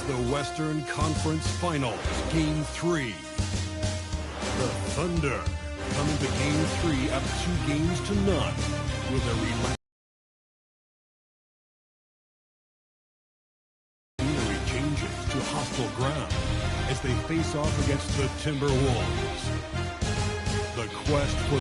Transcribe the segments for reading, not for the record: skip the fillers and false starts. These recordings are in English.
the Western Conference Finals, Game 3. The Thunder come into Game 3 up 2-0 with a relaxing changes to hostile ground as they face off against the Timberwolves. The quest for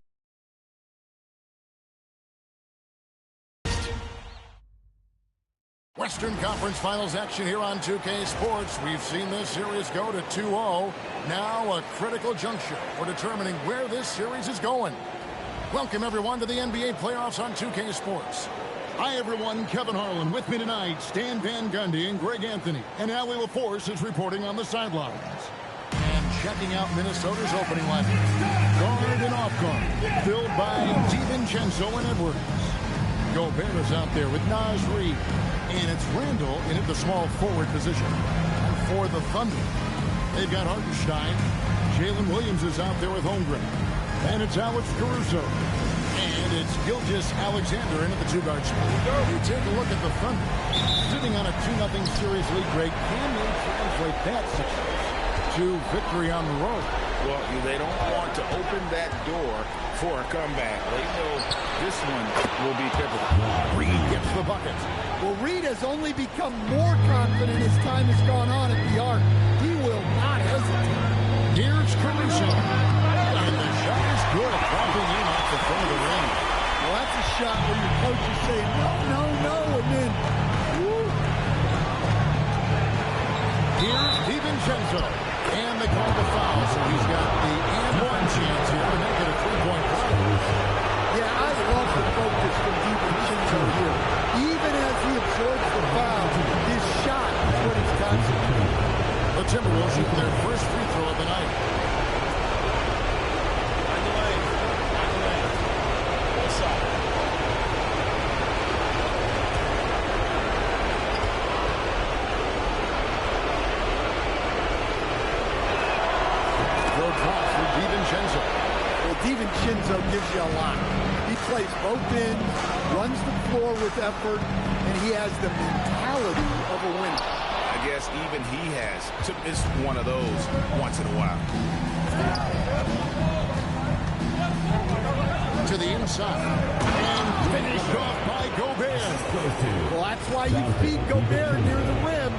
Western Conference Finals action here on 2K Sports. We've seen this series go to 2-0. Now a critical juncture for determining where this series is going. Welcome, everyone, to the NBA playoffs on 2K Sports. Hi, everyone. Kevin Harlan with me tonight. Stan Van Gundy and Greg Anthony. And Allie LaForce is reporting on the sidelines. And checking out Minnesota's opening lineup. Guard and off guard. Filled by DiVincenzo and Edwards. Gobert is out there with Naz Reid. And it's Randall in at the small forward position. And for the Thunder, they've got Hartenstein. Jalen Williams is out there with Holmgren. And it's Alex Caruso. And it's Gilgeous Alexander in at the two-guard spot. You take a look at the Thunder. Sitting on a 2-0 series lead, Greg. Can they translate that success to victory on the road? Well, they don't want to open that door for a comeback. They know this one will be pivotal. Reid gets the bucket. Well, Reid has only become more confident as time has gone on at the arc. He will not hesitate. Here's Caruso. And the shot is good, dropping in off the front of the ring. Well, that's a shot where your coach is saying, no, no, no, and then, woo. Here's DiVincenzo. And they call the foul, so he's got the and one chance here to make it a three-point play. Yeah, I love the focus from DiVincenzo here. Even as he absorbs the foul, his shot is what he's concentrating. The Timberwolves shoot their first free throw of the night. DiVincenzo gives you a lot. He plays both ends, runs the floor with effort, and he has the mentality of a winner. I guess even he has to miss one of those once in a while. To the inside. And finished off by Gobert. Well, that's why you feed Gobert near the rim.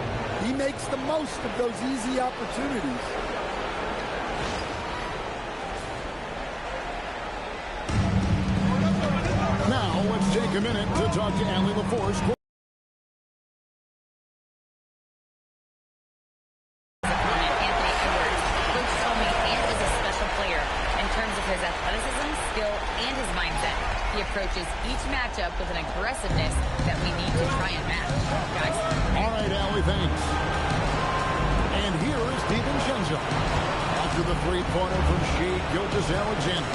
He makes the most of those easy opportunities. Now, let's take a minute to talk to Allie LaForce. He approaches each matchup with an aggressiveness that we need to try and match, guys. All right, Allie, thanks. And here is DiVincenzo. After the three-pointer from Shea Gilgeous-Alexander.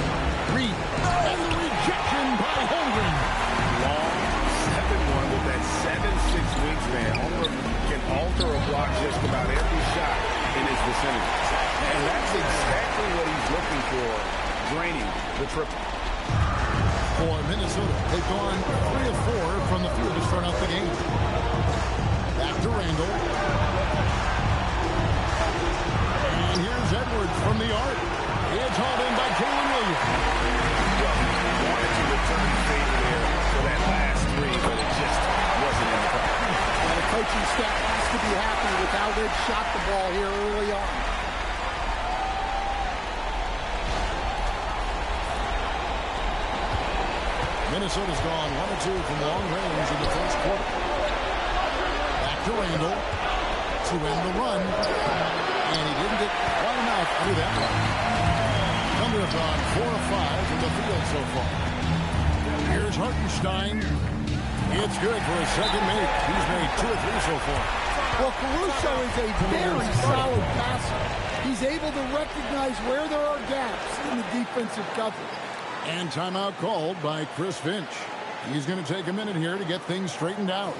Reid, and the rejection by Holmgren. Long 7-1 with that 7'6" wingsman. Holmgren can alter a block just about every shot in his vicinity. And that's exactly what he's looking for, draining the triple. For Minnesota, they've gone 3 of 4 from the field to start out the game. Back to Randall. And here's Edwards from the arc. It's hauled in by Jalen Williams. Well, he wanted to return the favor there for that last three, but it just wasn't in the cup. And the coaching staff has to be happy with how they've shot the ball here early on. Minnesota's gone 1 of 2 from long range in the first quarter. Back to Randall to end the run. And he didn't get quite enough through that run. Thunder have gone 4 of 5 from the field so far. Here's Hartenstein. It's good for his second make. He's made 2 of 3 so far. Well, Caruso is a very solid passer. He's able to recognize where there are gaps in the defensive coverage. And timeout called by Chris Finch. He's going to take a minute here to get things straightened out.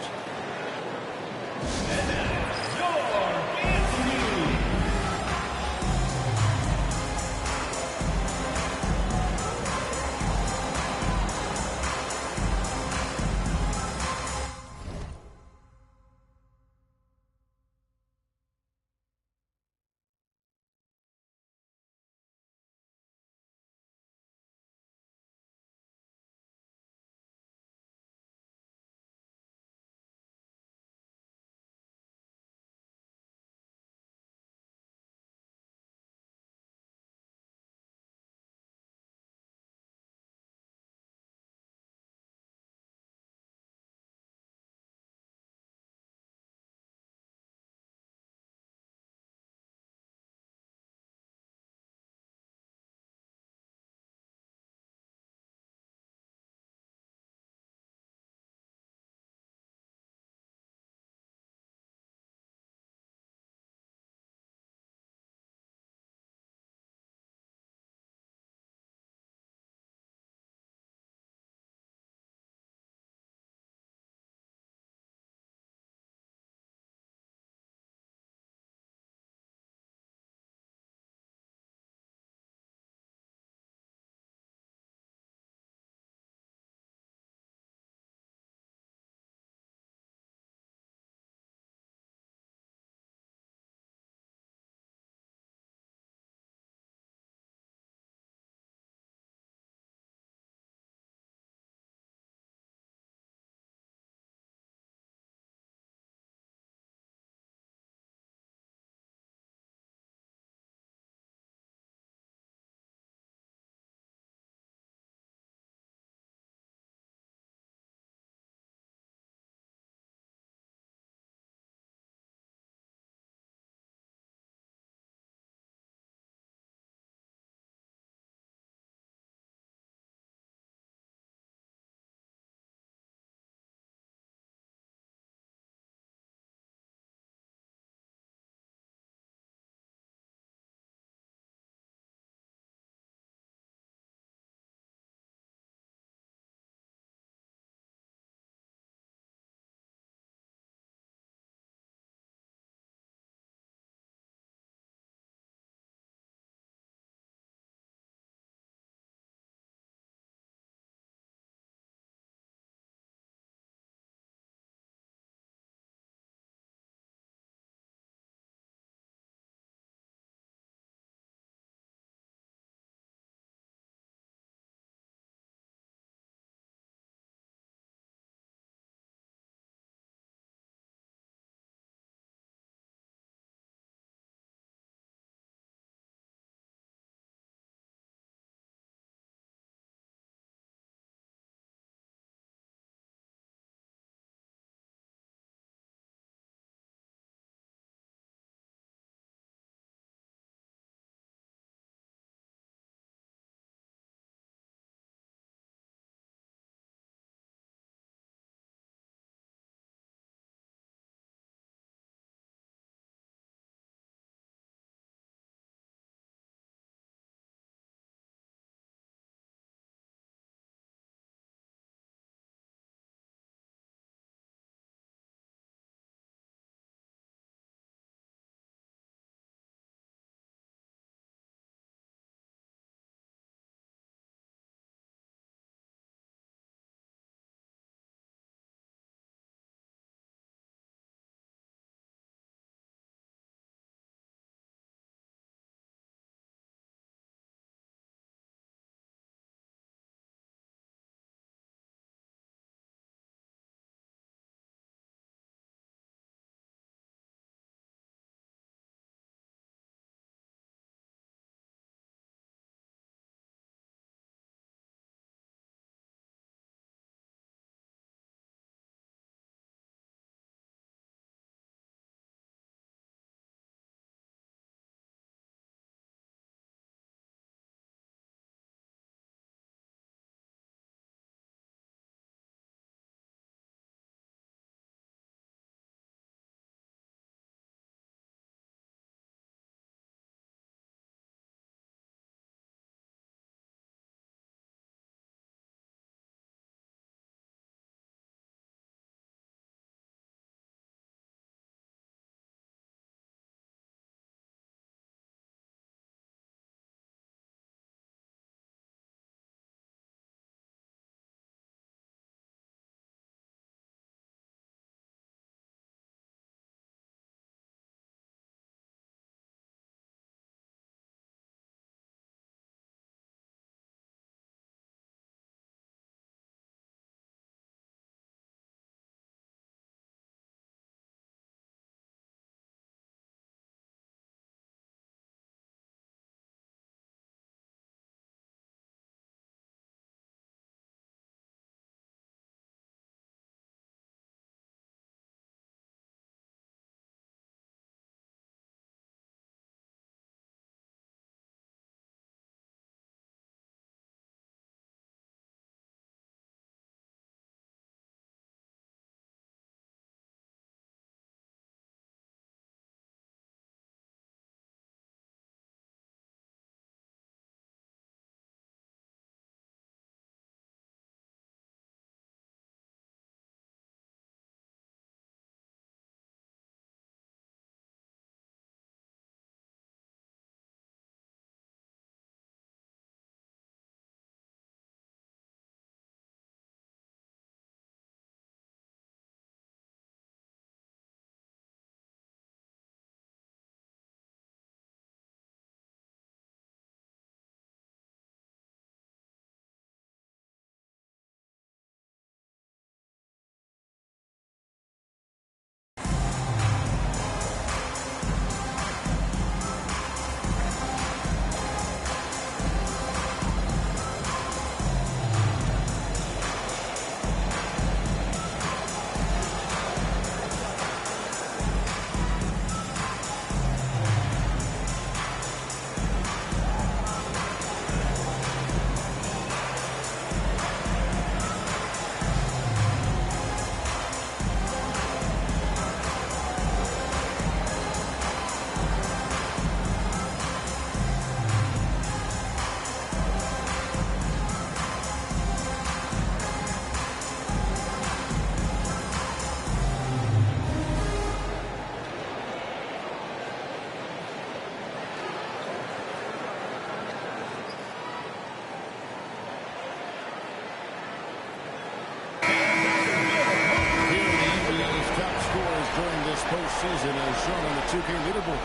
postseason as shown on the 2K leaderboard.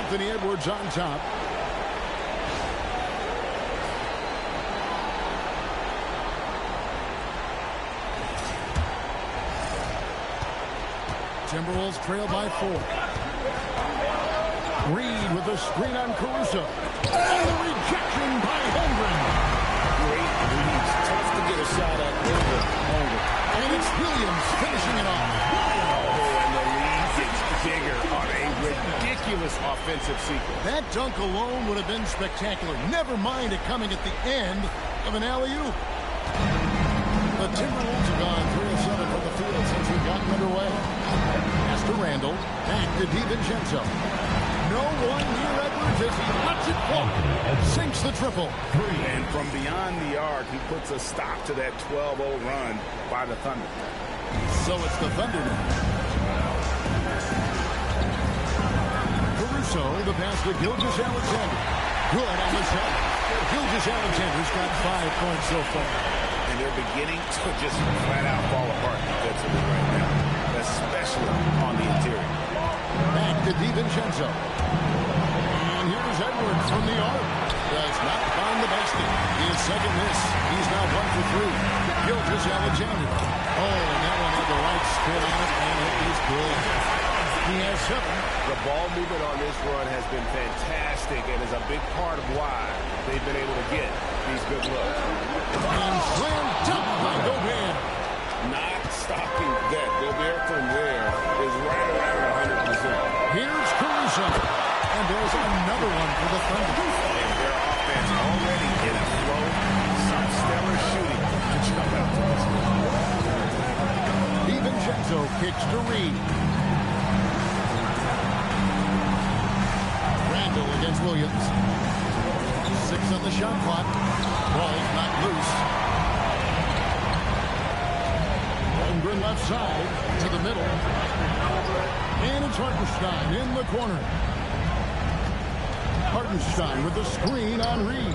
Anthony Edwards on top. Timberwolves trail by 4. Reed with the screen on Caruso. And the rejection by Holmgren. Great leads. Tough to get a shot at over Holmgren. And it's Williams finishing it off. Oh, and the lead gets bigger on a ridiculous offensive sequence. That dunk alone would have been spectacular. Never mind it coming at the end of an alley-oop. The Timberwolves have gone 3 of 7 from the field since we've gotten underway. Pass to Randall. Back to DiVincenzo. No one near Edwards as he lets it fall. Sinks the triple. And from beyond the arc, he puts a stop to that 12-0 run by the Thunder. So it's the Thunder now. Caruso, the pass to Gilgeous-Alexander. Good on the shot. Gilgeous-Alexander's got 5 points so far. And they're beginning to just flat-out fall apart defensively right now, especially on the interior. Back to DiVincenzo. And here's Edwards from the arc. Does not find the basket. His second miss. He's now 1 for 3. Gilgeous-Alexander. Oh, and that one had the right spin on it, and it is good. He has 7. The ball movement on this run has been fantastic and is a big part of why they've been able to get these good looks. And slam dunk by Gobert. Not stopping that. Gobert from there is right around 100%. Here's Caruso. And there's another one for the Thunder. And their offense already in a flow. Some stellar shooting to jump out to this. DiVincenzo kicks to Reed. Randall against Williams. 6 on the shot clock. Ball's not loose. Holmgren left side to the middle. And it's Hartenstein in the corner. Hartenstein with the screen on Reed.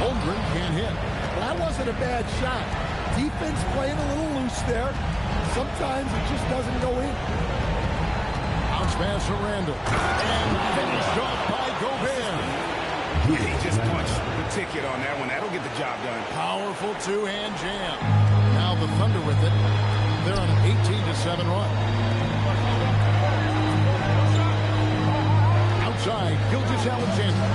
Holmgren can't hit. That wasn't a bad shot. Defense playing a little loose there. Sometimes it just doesn't go in. Bounce pass from Randall. And finished off by Gobert. And he just punched the ticket on that one. That'll get the job done. Powerful two-hand jam. Now the Thunder with it. They're on an 18-7 run. Outside, Gilgeous-Alexander.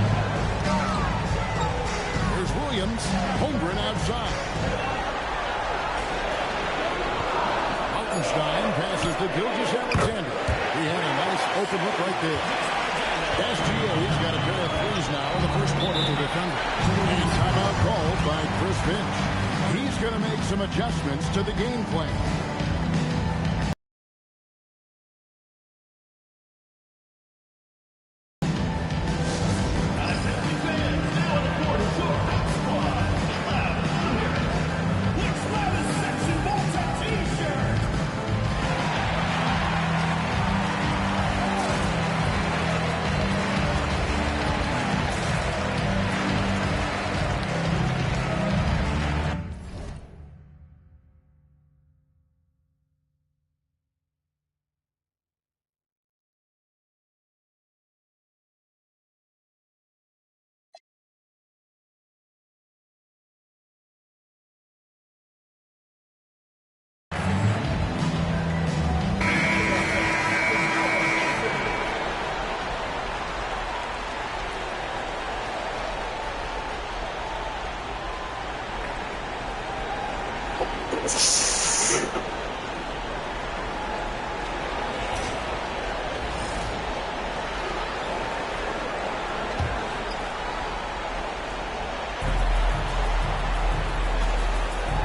Here's Williams. Holmgren outside. Hartenstein passes to Gilgeous-Alexander. He had a nice open look right there. SGA's got a pair of threes now in the first quarter to the Thunder. And timeout called by Chris Finch. He's going to make some adjustments to the game plan.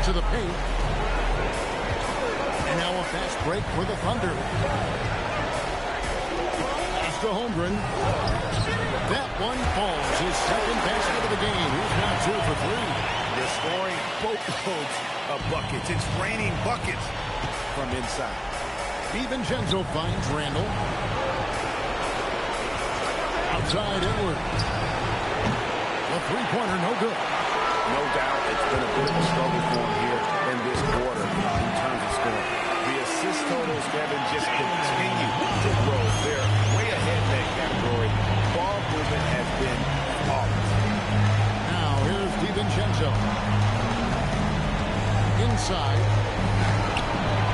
To the paint. And now a fast break for the Thunder. Pass to Holmgren. That one falls. His second basket of the game. He's now 2 for 3. They're scoring boatloads of buckets. It's raining buckets from inside. DiVincenzo finds Randall. Outside Edwards. The three-pointer, no good. No doubt it's been a bit of a struggle for him here in this quarter in terms of scoring. The assist totals, Kevin, just continue inside.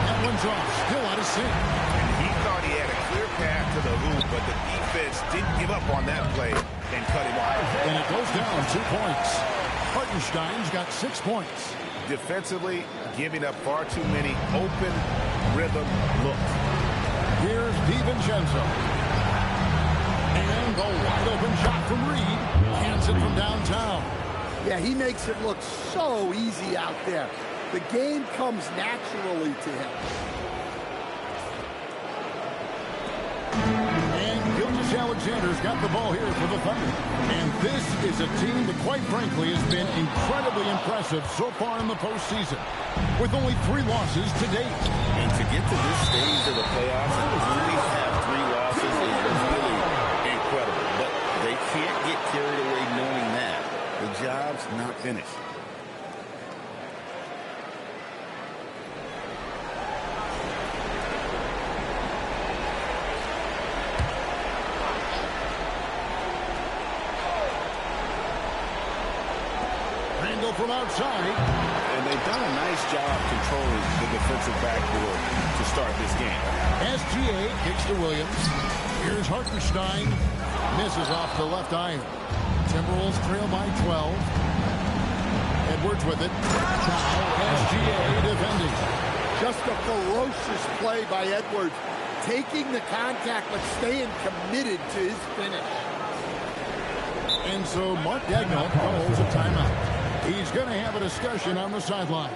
That one's off. Still out of sync. And he thought he had a clear path to the hoop, but the defense didn't give up on that play and cut him off. And it goes down 2 points. Hartenstein's got 6 points. Defensively, giving up far too many open rhythm looks. Here's DiVincenzo. And a wide-open shot from Reed. Hands it from downtown. Yeah, he makes it look so easy out there. The game comes naturally to him. And Gilgeous-Alexander's got the ball here for the Thunder. And this is a team that, quite frankly, has been incredibly impressive so far in the postseason, with only 3 losses to date. And to get to this stage of the playoffs and only have 3 losses is really incredible. But they can't get carried away knowing that. The job's not finished. From outside. And they've done a nice job controlling the defensive backboard to start this game. SGA kicks to Williams. Here's Hartenstein. Misses off the left iron. Timberwolves trail by 12. Edwards with it. Now SGA defending. Just a ferocious play by Edwards. Taking the contact but staying committed to his finish. And so Mark Daigneault calls a timeout. He's going to have a discussion on the sideline.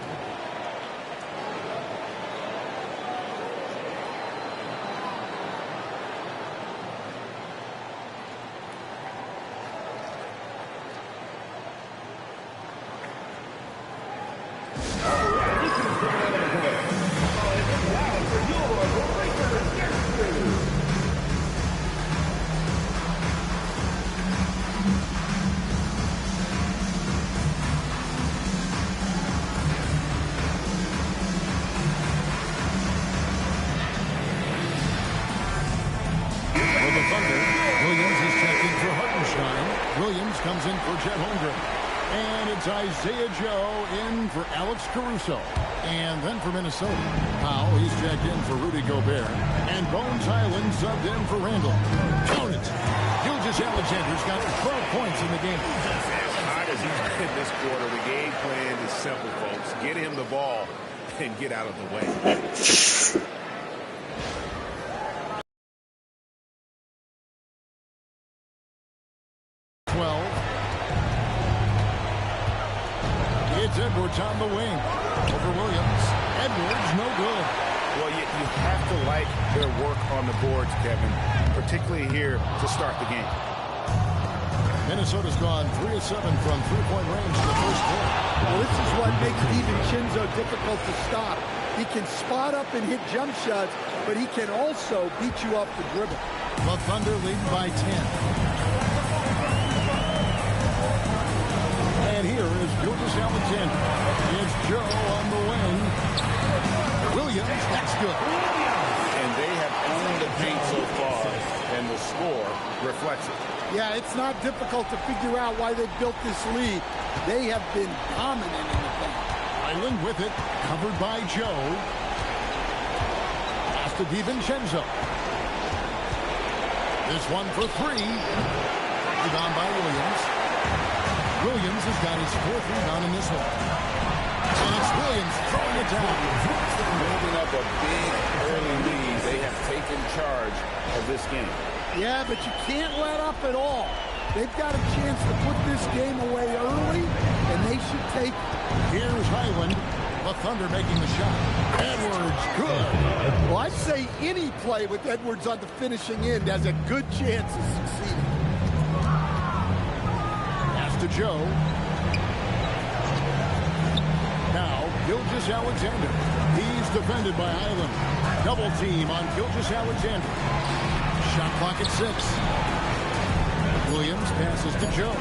Comes in for Chet Holmgren. And it's Isaiah Joe in for Alex Caruso. And then for Minnesota, Powell, he's checked in for Rudy Gobert. And Bones Highland subbed in for Randall. Count it. Gilgeous-Alexander's got 12 points in the game. As hot as he's been this quarter, the game plan is simple, folks. Get him the ball and get out of the way. Edwards on the wing. Over Williams. Edwards, no good. Well, you have to like their work on the boards, Kevin, particularly here to start the game. Minnesota's gone 3 of 7 from three-point range in the first quarter. Well, this is what makes DiVincenzo difficult to stop. He can spot up and hit jump shots, but he can also beat you off the dribble. The Thunder lead by 10. And here is Gilgeous-Alexander. It's Joe on the wing. Williams, that's good. And they have owned the paint so far, and the score reflects it. Yeah, it's not difficult to figure out why they built this lead. They have been dominant in the paint. Highland with it, covered by Joe. Pass to DiVincenzo. This one for 3. Rebound by Williams. Williams has got his 4th rebound in this one. And it's Williams throwing it down. Building up a big early lead. They have taken charge of this game. Yeah, but you can't let up at all. They've got a chance to put this game away early, and they should take it. Here's Highland. The Thunder making the shot. Edwards, good. Well, I'd say any play with Edwards on the finishing end has a good chance of succeeding. To Joe. Now, Gilgeous-Alexander. He's defended by Highland. Double team on Gilgeous-Alexander. Shot clock at 6. Williams passes to Joe.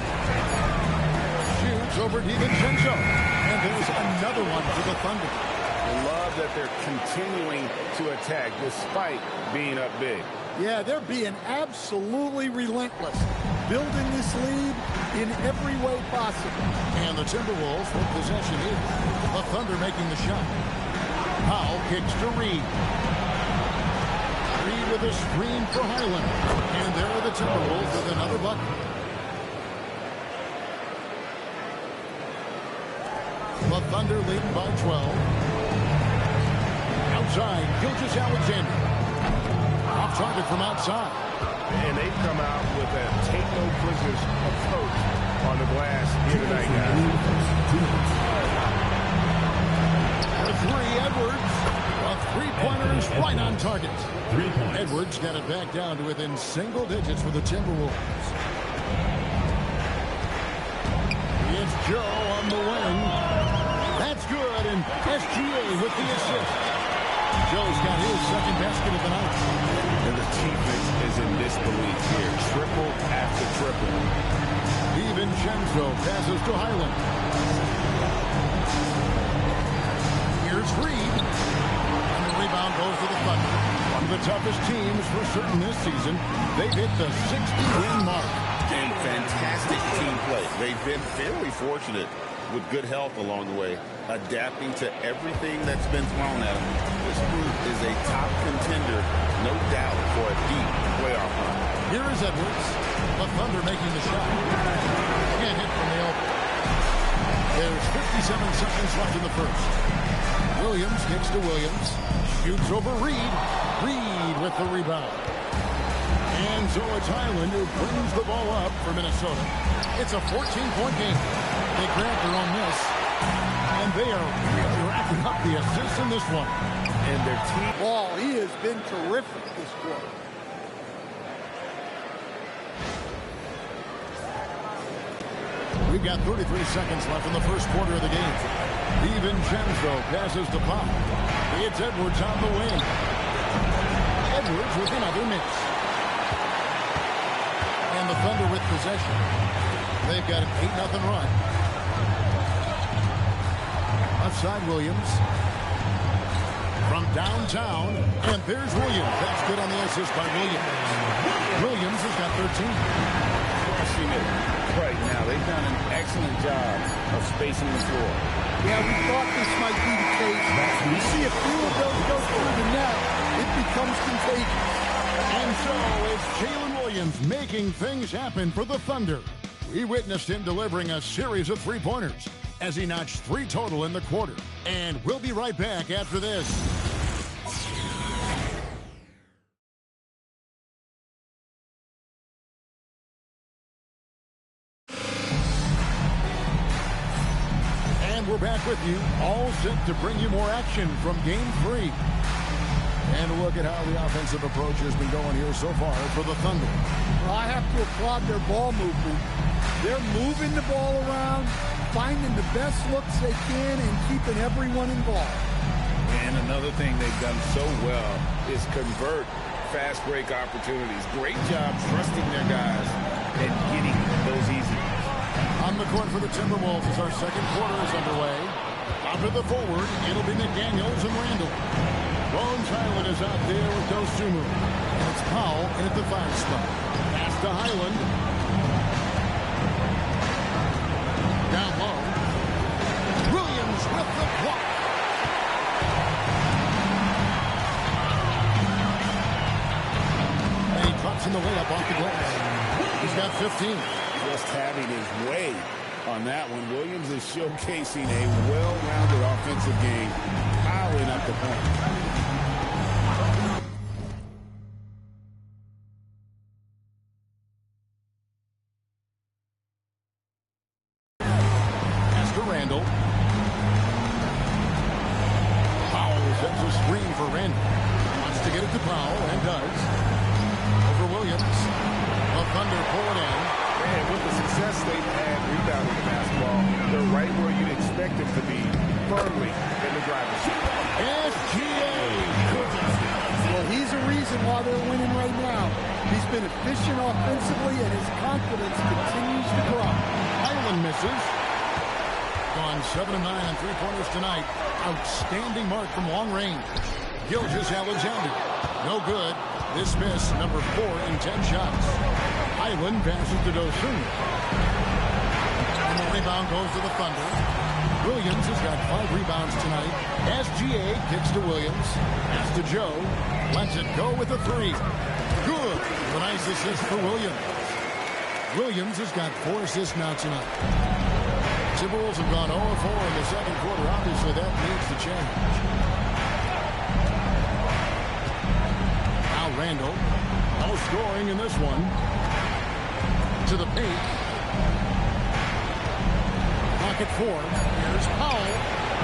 Shoots over DiVincenzo. And there's another one for the Thunder. I love that they're continuing to attack despite being up big. Yeah, they're being absolutely relentless. building this lead in every way possible. And the Timberwolves with possession here. The Thunder making the shot. Powell kicks to Reed. Reed with a screen for Highland. And there are the Timberwolves with another bucket. The Thunder leading by 12. Outside, Gilgeous-Alexander. Off target from outside. And they've come out with a take-no-prisoners approach on the glass here tonight, guys. For three, Edwards. A three-pointer is right on target. Edwards got it back down to within single digits for the Timberwolves. It's Joe on the wing. That's good, and SGA with the assist. Joe's got his second basket of the night. And the defense is in disbelief here. Triple after triple. DiVincenzo passes to Highland. Here's Reed. And the rebound goes to the Thunder. One of the toughest teams for certain this season. They've hit the 60-win mark. And fantastic team play. They've been fairly fortunate with good health along the way, adapting to everything that's been thrown at them. This group is a top contender, no doubt, for a deep playoff run. Here is Edwards. The Thunder making the shot. Can't hit from the open. There's 57 seconds left in the first. Williams kicks to Williams. Shoots over Reed. Reed with the rebound. And so it's Highland who brings the ball up for Minnesota. It's a 14-point game. They grabbed their own miss. And they are really racking up the assists in this one. And their team... Ball, he has been terrific this quarter. We've got 33 seconds left in the first quarter of the game. DiVincenzo passes to Pop. It's Edwards on the wing. Edwards with another miss. And the Thunder with possession. They've got an 8-0 run. Outside Williams. From downtown. And there's Williams. That's good on the assist by Williams. Williams has got 13. Pushing it right now. They've done an excellent job of spacing the floor. Yeah, we thought this might be the case. You see a few of those go through the net, it becomes contagious. And so it's Jalen Williams making things happen for the Thunder. We witnessed him delivering a series of three-pointers as he notched 3 total in the quarter. And we'll be right back after this. And we're back with you, all set to bring you more action from Game 3. And look at how the offensive approach has been going here so far for the Thunder. Well, I have to applaud their ball movement. They're moving the ball around, finding the best looks they can, and keeping everyone involved. And another thing they've done so well is convert fast break opportunities. Great job trusting their guys and getting those easy. On the court for the Timberwolves as our second quarter is underway. Out to the forward, it'll be McDaniels and Randall. Bones Highland is out there with Dosunmu. And it's Powell in at the 5 spot. Pass to Highland. Down low. Williams with the block. And he drops in the layup off the glass. He's got 15. Just having his way on that one. Williams is showcasing a well-rounded offensive game, piling up the points. Randall. Powell sets a screen for Randall. Wants to get it to Powell, and does. Over Williams. The Thunder pull it in. And with the success they've had rebounding the basketball, they're right where you'd expect them to be, firmly in the driver's seat. SGA. Well, he's a reason why they're winning right now. He's been efficient offensively, and his confidence continues to grow. Highland misses. On 7 of 9 on three-pointers tonight. Outstanding mark from long range. Gilgeous-Alexander. No good. This miss, number 4 in 10 shots. Highland passes to Dosun. And the rebound goes to the Thunder. Williams has got 5 rebounds tonight. SGA kicks to Williams. Pass to Joe. Lets it go with a 3. Good. A nice assist for Williams. Williams has got 4 assists now tonight. Timberwolves have gone 0-4 in the second quarter. Obviously, that needs to change. Now Randall. No scoring in this one. To the paint. Pocket 4. Here's Powell.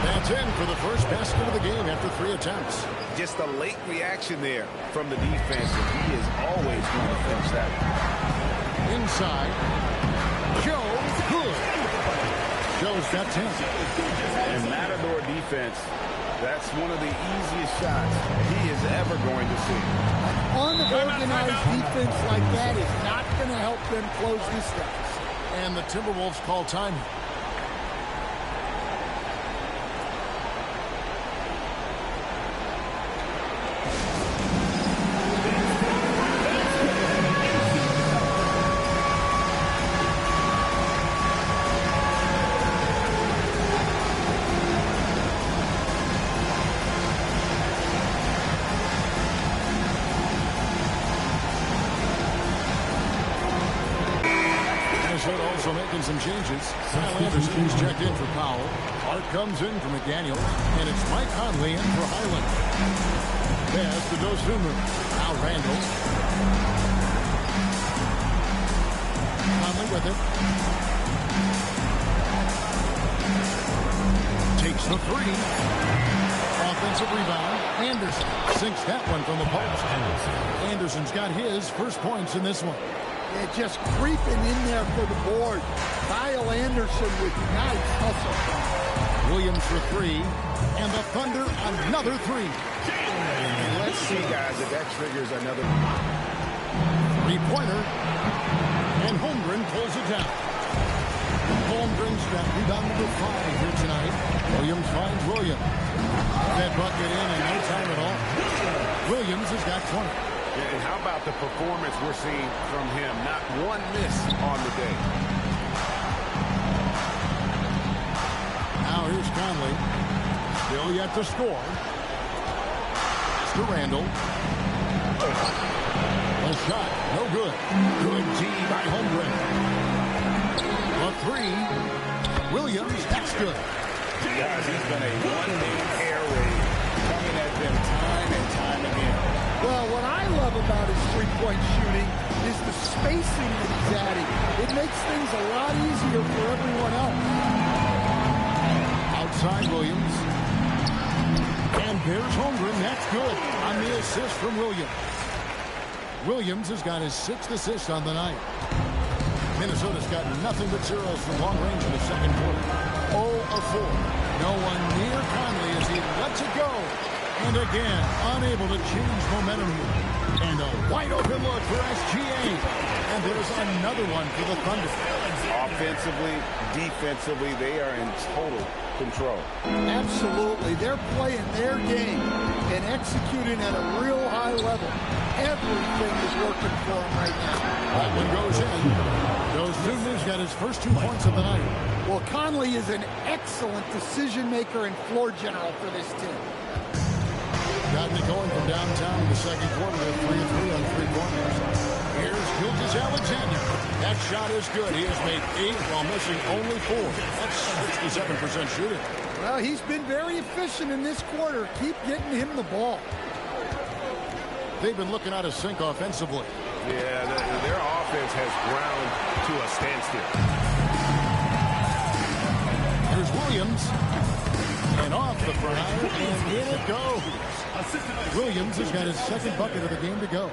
That's in for the first basket of the game after 3 attempts. Just a late reaction there from the defense. He is always going to finish that. Inside. Joe. Good. Joe's got 10. And Matador defense, that's one of the easiest shots he is ever going to see. Unorganized defense like that is not going to help them close this deficit. And the Timberwolves call time. Also making some changes. Kyle Anderson is checked in for Powell. Clark comes in for McDaniel. And it's Mike Conley in for Highland. Pass to Dosun. Now Randall. Conley with it. Takes the 3. Offensive rebound. Anderson sinks that one from the post. Anderson's got his first points in this one. They're just creeping in there for the board. Kyle Anderson with nice hustle. Williams for 3. And the Thunder another 3. And let's see, guys, if that triggers another 3-pointer. And Holmgren pulls it down. Holmgren's got rebound number 5 here tonight. Williams finds Williams. That bucket in no time at all. Williams has got 20. And how about the performance we're seeing from him? Not one miss on the day. Now here's Conley. Still yet to score. Pass to Randall. A shot. No good. Good D by Holmgren. A 3. Williams. That's good. Guys, he's been a one-man air raid coming at them time and time again. Well, what I love about his three-point shooting is the spacing that he's adding. It makes things a lot easier for everyone else. Outside Williams. And there's Holmgren. That's good on the assist from Williams. Williams has got his 6th assist on the night. Minnesota's got nothing but zeros from long range in the second quarter. 0 of 4. No one near Conley as he lets it go. And again, unable to change momentum here. And a wide open look for SGA. And there's another one for the Thunder. Offensively, defensively, they are in total control. Absolutely. They're playing their game and executing at a real high level. Everything is working for them right now. That one goes in. Dosun's got his first 2 points of the night. Well, Conley is an excellent decision maker and floor general for this team. Gotten it going from downtown in the second quarter with 3 of 3 on 3 corners. Here's Gilgeous-Alexander. That shot is good. He has made 8 while missing only 4. That's 67% shooting. Well, he's been very efficient in this quarter. Keep getting him the ball. They've been looking out of sync offensively. Yeah, their offense has ground to a standstill. Here's Williams. And off the front iron, and in it goes. Williams has got his 2nd bucket of the game to go.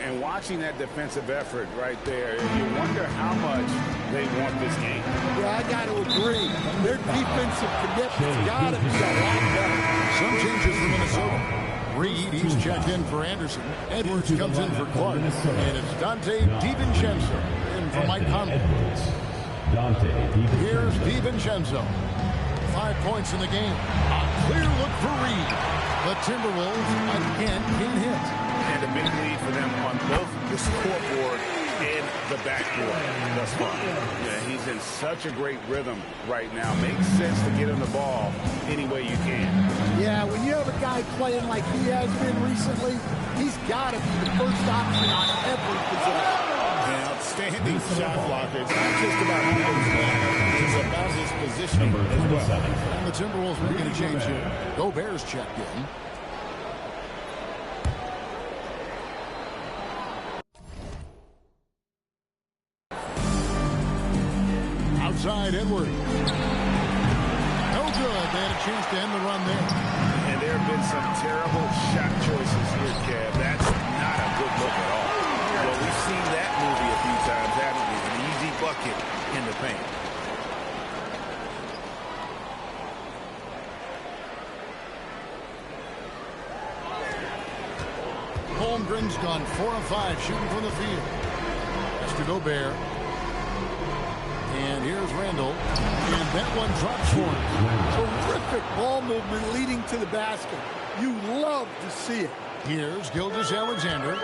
And watching that defensive effort right there, you wonder how much they want this game. Yeah, I got to agree. Their defensive commitment's got to be a lot better. Some changes for Minnesota. Reed, he's checked in for Anderson. Edwards comes in for Clark. And it's Dante DiVincenzo in for Mike Conley. Here's DiVincenzo. 5 points in the game. A clear look for Reed. The Timberwolves again can hit. And a big lead for them on both the scoreboard in the backboard thus far. Yeah, he's in such a great rhythm right now. Makes sense to get him the ball any way you can. Yeah, when you have a guy playing like he has been recently, he's got to be the first option on every possession. An outstanding shot blocker. It's not just about who he's playing. It's about his positioning as well. And the Timberwolves making a change here. Gobert's checked in. Outside Edwards. No good. They had a chance to end the run there. And there have been some terrible shot choices here, Kev. That's not a good look at all. Well, we've seen that movie a few times, haven't we? An easy bucket in the paint. Holmgren's gone 4 of 5 shooting from the field. That's to Gobert. And here's Randall. And that one drops for him. Terrific ball movement leading to the basket. You love to see it. Here's Gilgeous-Alexander.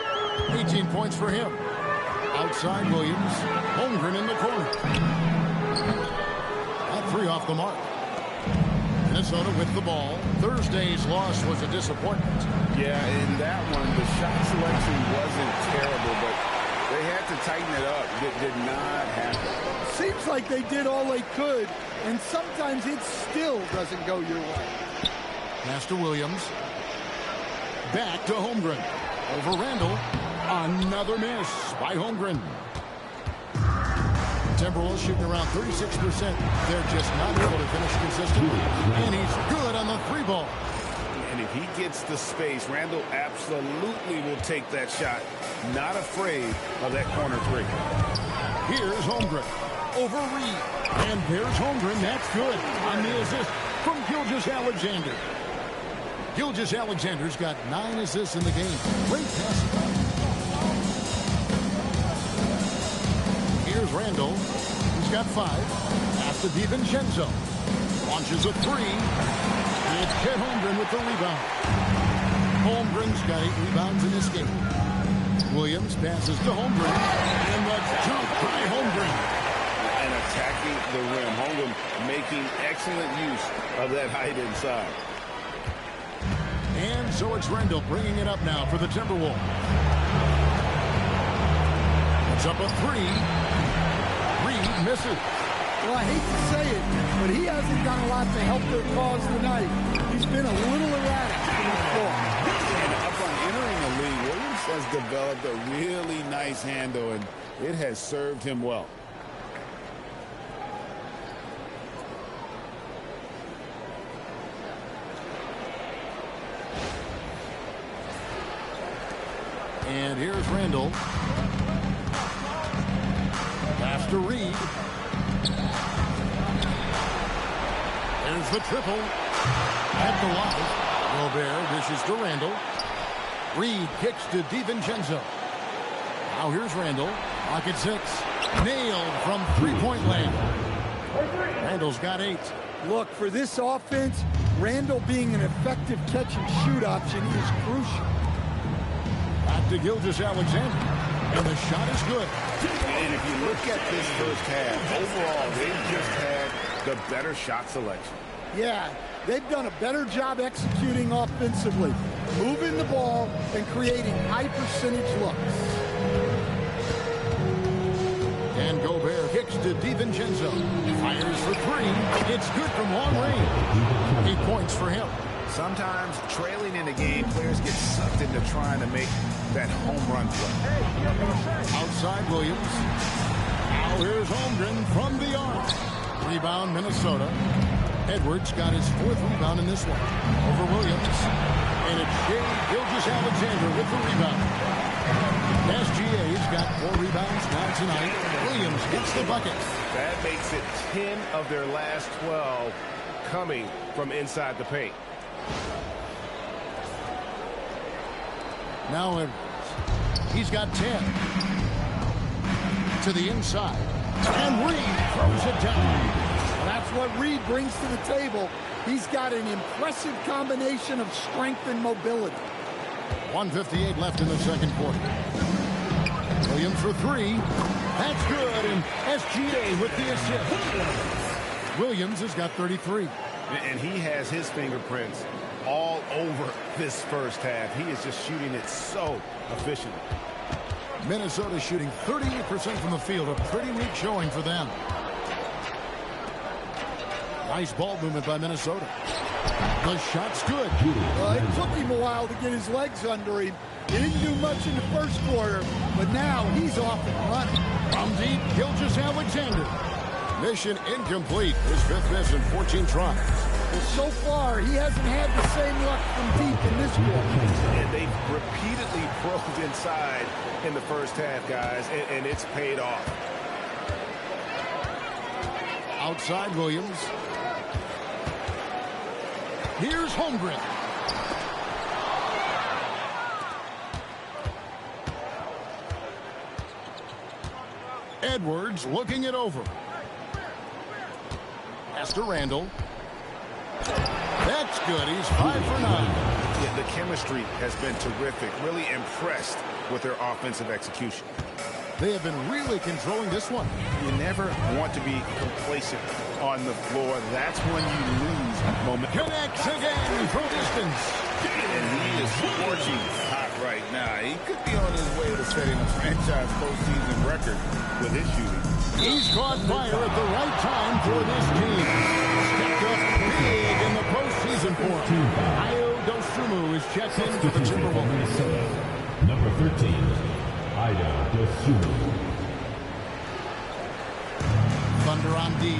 18 points for him. Outside Williams. Holmgren in the corner. At 3 off the mark. Minnesota with the ball. Thursday's loss was a disappointment. Yeah, in that one, the shot selection wasn't terrible, but they had to tighten it up. It did not happen. Seems like they did all they could, and sometimes it still doesn't go your way. Pass to Williams. Back to Holmgren. Over Randall. Another miss by Holmgren. Timberwolves shooting around 36%. They're just not able to finish consistently. And he's good on the 3-ball. And if he gets the space, Randall absolutely will take that shot. Not afraid of that corner 3. Here's Holmgren. Over Reed. And there's Holmgren. That's good on the assist from Gilgeous-Alexander. Gilgeous-Alexander's got 9 assists in the game. Great passing. Here's Randall. He's got 5. Pass to DiVincenzo. Launches a 3. And it's Chet Holmgren with the rebound. Holmgren's got 8 rebounds in this game. Williams passes to Holmgren. And the jump by Holmgren. And attacking the rim. Holmgren making excellent use of that height inside. And so it's Randall bringing it up now for the Timberwolves. It's up a 3. Reed misses. Well, I hate to say it, but he hasn't done a lot to help their cause tonight. He's been a little erratic from the floor. And upon entering the league, Williams has developed a really nice handle, and it has served him well. And here's Randall. Pass to Reed. There's the triple. At the line. Gobert dishes to Randall. Reed kicks to DiVincenzo. Now here's Randall. Pocket 6. Nailed from 3-point land. Randall's got 8. Look, for this offense, Randall being an effective catch-and-shoot option is crucial. Back to Gilgeous-Alexander. And the shot is good. And if you look at this first half, overall, they've just had the better shot selection. Yeah, they've done a better job executing offensively, moving the ball and creating high-percentage looks. And Gobert kicks to DiVincenzo. Fires for 3. It's good from long range. 8 points for him. Sometimes trailing in the game, players get sucked into trying to make that home run play. Outside Williams. Now here's Holmgren from the arc. Rebound Minnesota. Edwards got his 4th rebound in this one. Over Williams. And it's Shea Gilgeous-Alexander with the rebound. SGA's got 4 rebounds now tonight. Williams gets the bucket. That makes it 10 of their last 12 coming from inside the paint. Now Edwards. He's got 10. To the inside. And Reed throws it down. Well, that's what Reed brings to the table. He's got an impressive combination of strength and mobility. 1:58 left in the second quarter. Williams for three. That's good, and SGA with the assist. Williams has got 33. And he has his fingerprints all over this first half. He is just shooting it so efficiently. Minnesota shooting 38% from the field. A pretty weak showing for them. Nice ball movement by Minnesota. The shot's good. It took him a while to get his legs under him. He didn't do much in the first quarter, but now he's off and running. From deep, Gilgeous-Alexander. Mission incomplete. His fifth miss in 14 tries. Well, so far, he hasn't had the same luck from deep in this quarter. And they repeatedly probed inside in the first half, guys, and it's paid off. Outside Williams. Here's Holmgren. Edwards looking it over. Pass to Randall. That's good. He's 5 for 9. Yeah, the chemistry has been terrific. Really impressed with their offensive execution. They have been really controlling this one. You never want to be complacent on the floor. That's when you lose momentum. Connects again from distance. And he is scorching hot right now. He could be on his way to setting a franchise postseason record with his shooting. He's caught fire at the right time for this team. Stepped up big in the postseason for him. Ayo Dosunmu is checked in for the Timberwolves. Number 13, Ayo Dosunmu. Thunder on D.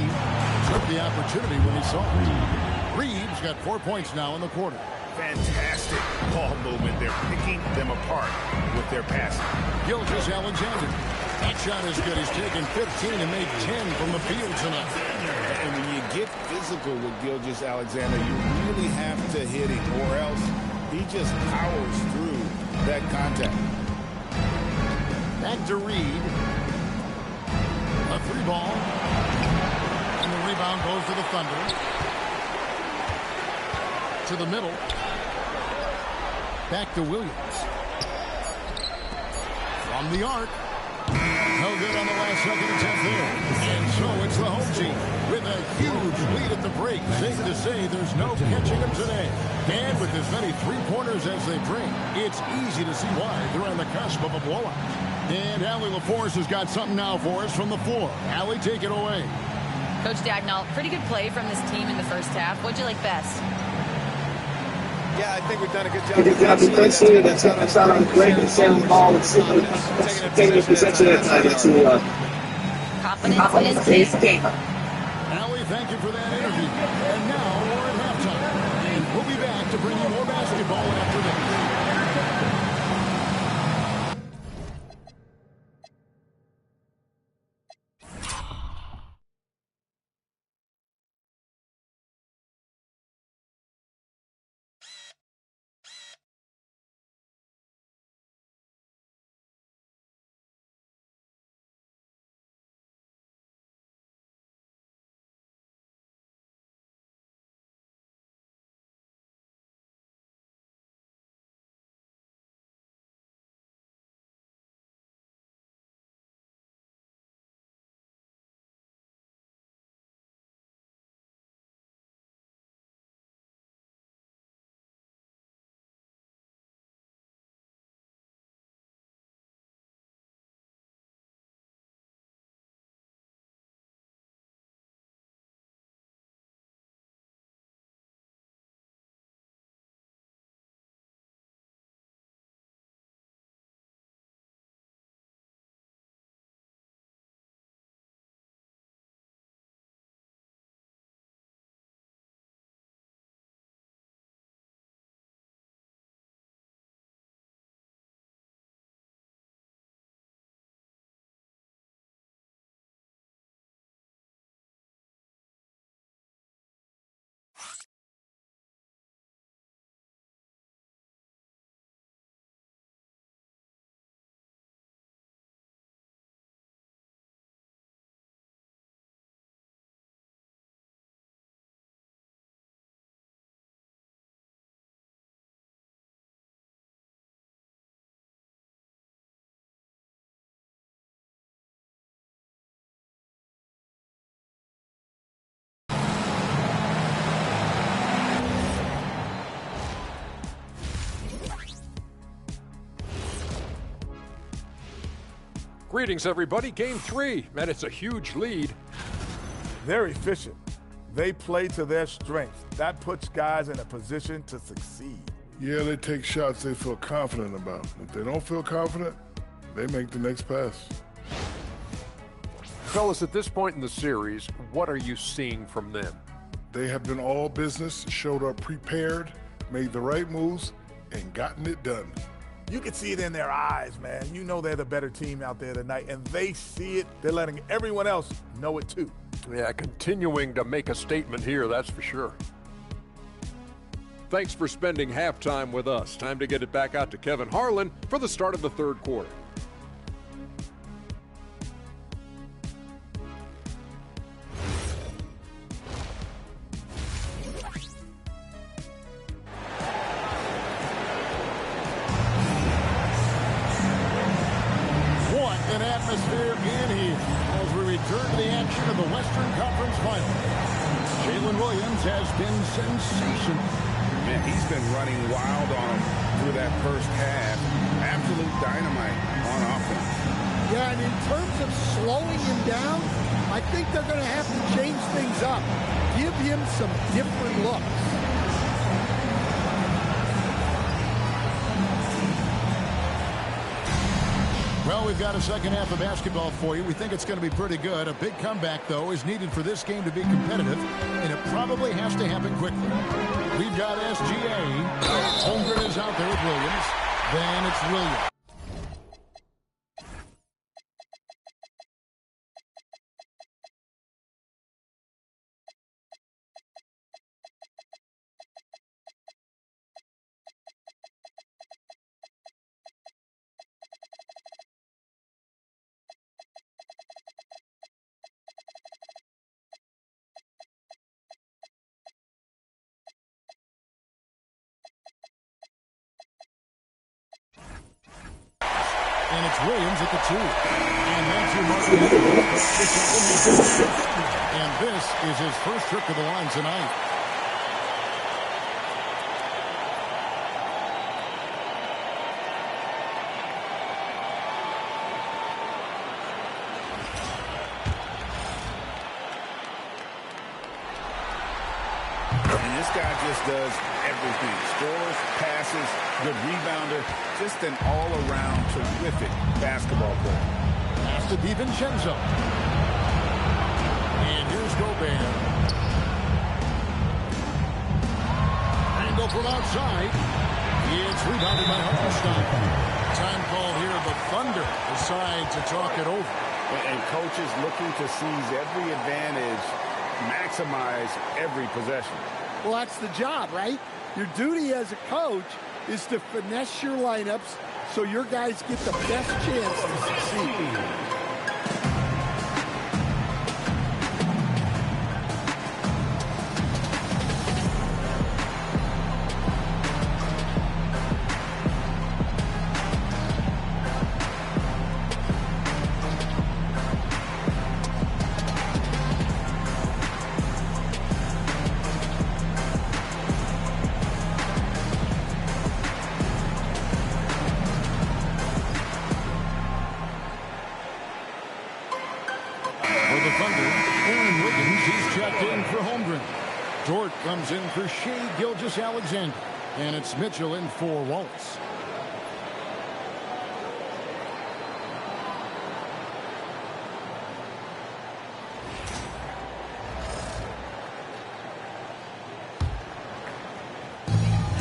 Took the opportunity when he saw it. Reed's got 4 points now in the quarter. Fantastic ball movement. They're picking them apart with their passing. Gilgeous-Alexander. That shot is good. He's taken 15 and made 10 from the field tonight. And when you get physical with Gilgeous-Alexander, you really have to hit him, or else he just powers through that contact. Back to Reed. A free ball. And the rebound goes to the Thunder. To the middle. Back to Williams. From the arc. No good on the last second attempt there. And so it's the home team with a huge lead at the break. Safe to say there's no catching them today. And with as many three-pointers as they bring, it's easy to see why they're on the cusp of a blowout. And Allie LaForce has got something now for us from the floor. Allie, take it away. Coach Dagnall, pretty good play from this team in the first half. What'd you like best? Yeah, I think we've done a good job defensively. That's out on the break and sending the ball and taking possession of that Confidence is key. Allie, thank you for that interview. And now we're at halftime. And we'll be back to bring you more basketball after this. Greetings, everybody. Game 3, and it's a huge lead. They're efficient. They play to their strengths. That puts guys in a position to succeed. Yeah, they take shots they feel confident about. If they don't feel confident, they make the next pass. Fellas, at this point in the series, what are you seeing from them? They have been all business, showed up prepared, made the right moves, and gotten it done. You can see it in their eyes, man. You know they're the better team out there tonight, and they see it. They're letting everyone else know it too. Yeah, continuing to make a statement here, that's for sure. Thanks for spending halftime with us. Time to get it back out to Kevin Harlan for the start of the third quarter. An atmosphere in here as we return to the action of the Western Conference Final. Jalen Williams has been sensational. Man, he's been running wild on him through that first half. Absolute dynamite on offense. Yeah, and in terms of slowing him down, I think they're going to have to change things up. Give him some different looks. Well, we've got a second half of basketball for you. We think it's going to be pretty good. A big comeback, though, is needed for this game to be competitive, and it probably has to happen quickly. We've got SGA. Holmgren is out there with Williams. Then it's Williams. And it's Williams at the 2. And Matthew Martin. And this is his first trip to the line tonight. And this guy just does everything. Scores, passes, good rebounder, just an all-around terrific basketball player. Pass to DiVincenzo. And here's Gobert. Angle from outside. It's rebounded by Hartenstein. Time call here. The Thunder decide to talk it over. And coaches looking to seize every advantage, maximize every possession. Well, that's the job, right? Your duty as a coach is to finesse your lineups so your guys get the best chance to succeed. Dort comes in for Shea Gilgeous-Alexander. And it's Mitchell in for Wallace.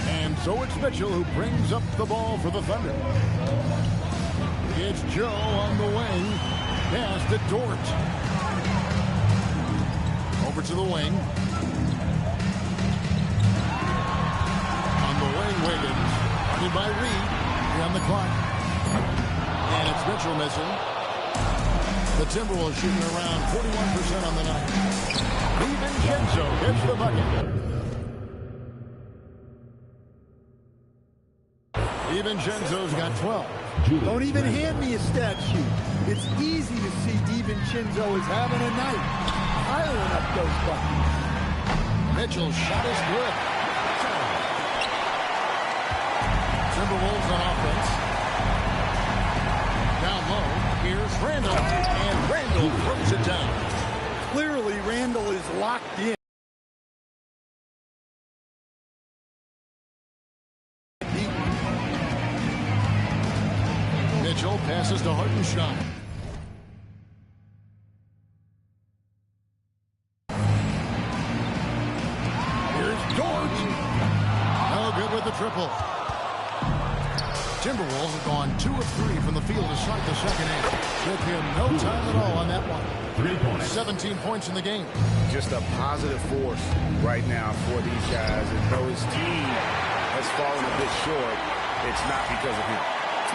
And so it's Mitchell who brings up the ball for the Thunder. It's Joe on the wing. Pass to Dort. Over to the wing. Wiggins, guarded by Reed, here on the clock. And it's Mitchell missing. The Timberwolves shooting around 41% on the night. DiVincenzo hits the bucket. DiVincenzo's got 12. Don't even hand me a stat sheet. It's easy to see DiVincenzo is having a night. Piling up those buckets. Mitchell's shot is good. Timberwolves on offense. Down low, Here's Randall, and Randall throws it down. Clearly, Randall is locked in. Mitchell passes to Hartenstein. Here's Dort. No good with the triple. Timberwolves have gone 2 of 3 from the field to start the second half. Took him no time at all on that one. 3 points. 17 points in the game. Just a positive force right now for these guys. And though his team has fallen a bit short, it's not because of him.